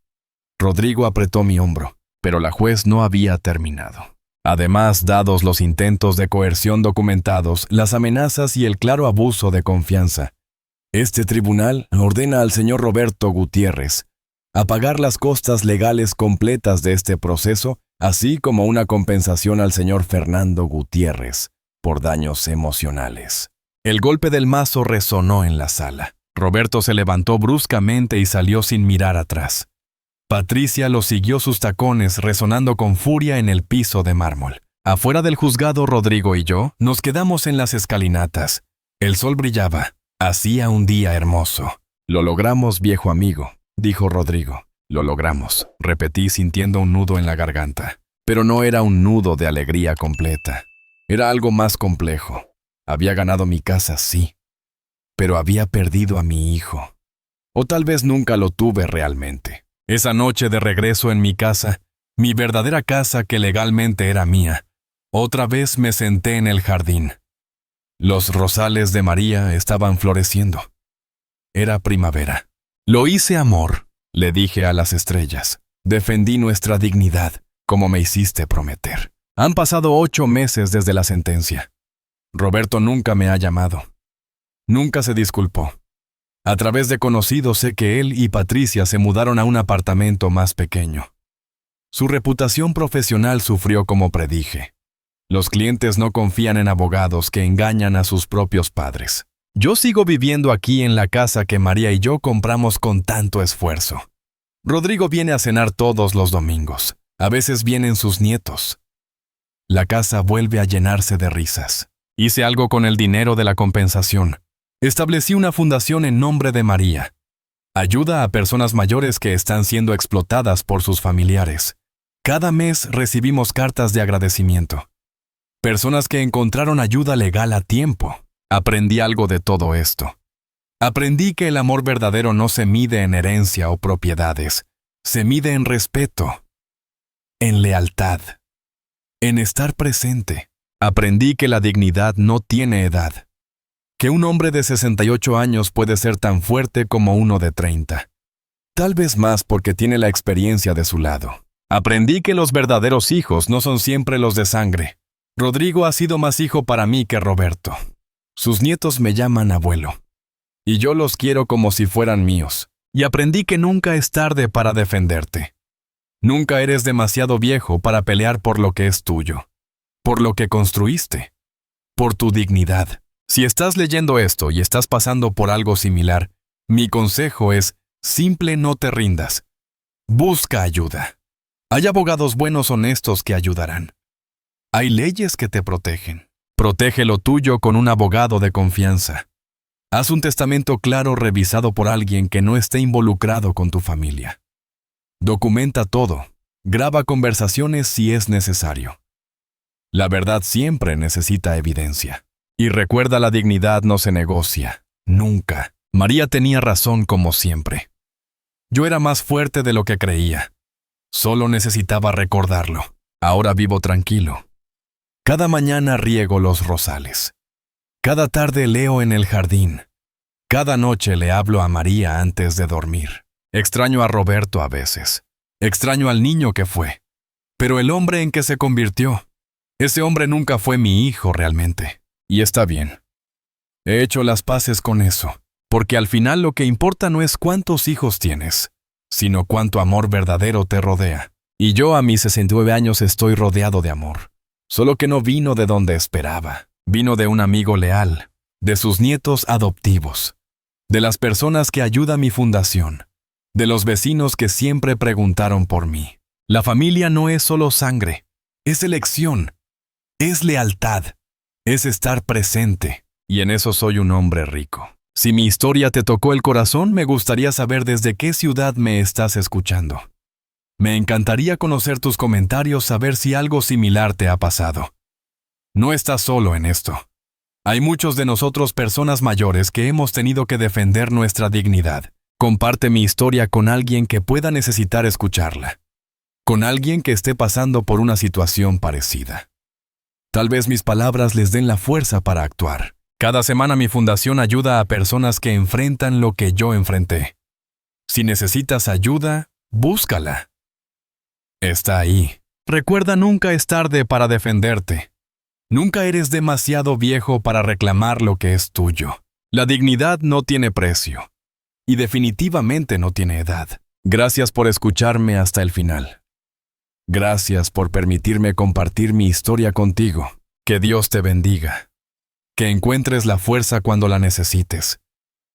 Rodrigo apretó mi hombro, pero la juez no había terminado. Además, dados los intentos de coerción documentados, las amenazas y el claro abuso de confianza, este tribunal ordena al señor Roberto Gutiérrez a pagar las costas legales completas de este proceso, así como una compensación al señor Fernando Gutiérrez por daños emocionales. El golpe del mazo resonó en la sala. Roberto se levantó bruscamente y salió sin mirar atrás. Patricia lo siguió sus tacones resonando con furia en el piso de mármol. Afuera del juzgado, Rodrigo y yo nos quedamos en las escalinatas. El sol brillaba. Hacía un día hermoso. «Lo logramos, viejo amigo», dijo Rodrigo. «Lo logramos», repetí sintiendo un nudo en la garganta. Pero no era un nudo de alegría completa. Era algo más complejo. Había ganado mi casa, sí. Pero había perdido a mi hijo. O tal vez nunca lo tuve realmente. Esa noche de regreso en mi casa, mi verdadera casa que legalmente era mía, otra vez me senté en el jardín. Los rosales de María estaban floreciendo. Era primavera. «Lo hice, amor», le dije a las estrellas. «Defendí nuestra dignidad, como me hiciste prometer. Han pasado 8 meses desde la sentencia. Roberto nunca me ha llamado. Nunca se disculpó. A través de conocidos sé que él y Patricia se mudaron a un apartamento más pequeño. Su reputación profesional sufrió como predije. Los clientes no confían en abogados que engañan a sus propios padres. Yo sigo viviendo aquí en la casa que María y yo compramos con tanto esfuerzo. Rodrigo viene a cenar todos los domingos. A veces vienen sus nietos. La casa vuelve a llenarse de risas. Hice algo con el dinero de la compensación. Establecí una fundación en nombre de María. Ayuda a personas mayores que están siendo explotadas por sus familiares. Cada mes recibimos cartas de agradecimiento. Personas que encontraron ayuda legal a tiempo. Aprendí algo de todo esto. Aprendí que el amor verdadero no se mide en herencia o propiedades. Se mide en respeto, en lealtad, en estar presente. Aprendí que la dignidad no tiene edad. Que un hombre de 68 años puede ser tan fuerte como uno de 30. Tal vez más porque tiene la experiencia de su lado. Aprendí que los verdaderos hijos no son siempre los de sangre. Rodrigo ha sido más hijo para mí que Roberto. Sus nietos me llaman abuelo. Y yo los quiero como si fueran míos. Y aprendí que nunca es tarde para defenderte. Nunca eres demasiado viejo para pelear por lo que es tuyo. Por lo que construiste. Por tu dignidad. Si estás leyendo esto y estás pasando por algo similar, mi consejo es, simple, no te rindas. Busca ayuda. Hay abogados buenos honestos que ayudarán. Hay leyes que te protegen. Protege lo tuyo con un abogado de confianza. Haz un testamento claro revisado por alguien que no esté involucrado con tu familia. Documenta todo. Graba conversaciones si es necesario. La verdad siempre necesita evidencia. Y recuerda, la dignidad no se negocia. Nunca. María tenía razón como siempre. Yo era más fuerte de lo que creía. Solo necesitaba recordarlo. Ahora vivo tranquilo. Cada mañana riego los rosales. Cada tarde leo en el jardín. Cada noche le hablo a María antes de dormir. Extraño a Roberto a veces. Extraño al niño que fue. Pero el hombre en que se convirtió, ese hombre nunca fue mi hijo realmente. Y está bien. He hecho las paces con eso, porque al final lo que importa no es cuántos hijos tienes, sino cuánto amor verdadero te rodea. Y yo a mis 69 años estoy rodeado de amor. Solo que no vino de donde esperaba. Vino de un amigo leal, de sus nietos adoptivos, de las personas que ayuda mi fundación, de los vecinos que siempre preguntaron por mí. La familia no es solo sangre, es elección, es lealtad, es estar presente, y en eso soy un hombre rico. Si mi historia te tocó el corazón, me gustaría saber desde qué ciudad me estás escuchando. Me encantaría conocer tus comentarios, saber si algo similar te ha pasado. No estás solo en esto. Hay muchos de nosotros, personas mayores, que hemos tenido que defender nuestra dignidad. Comparte mi historia con alguien que pueda necesitar escucharla. Con alguien que esté pasando por una situación parecida. Tal vez mis palabras les den la fuerza para actuar. Cada semana mi fundación ayuda a personas que enfrentan lo que yo enfrenté. Si necesitas ayuda, búscala. Está ahí. Recuerda, nunca es tarde para defenderte. Nunca eres demasiado viejo para reclamar lo que es tuyo. La dignidad no tiene precio. Y definitivamente no tiene edad. Gracias por escucharme hasta el final. Gracias por permitirme compartir mi historia contigo. Que Dios te bendiga. Que encuentres la fuerza cuando la necesites.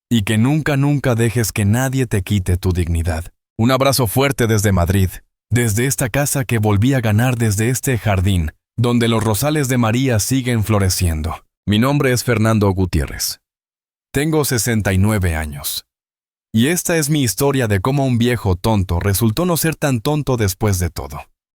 Y que nunca dejes que nadie te quite tu dignidad. Un abrazo fuerte desde Madrid, desde esta casa que volví a ganar, desde este jardín, donde los rosales de María siguen floreciendo. Mi nombre es Fernando Gutiérrez. Tengo 69 años. Y esta es mi historia de cómo un viejo tonto resultó no ser tan tonto después de todo.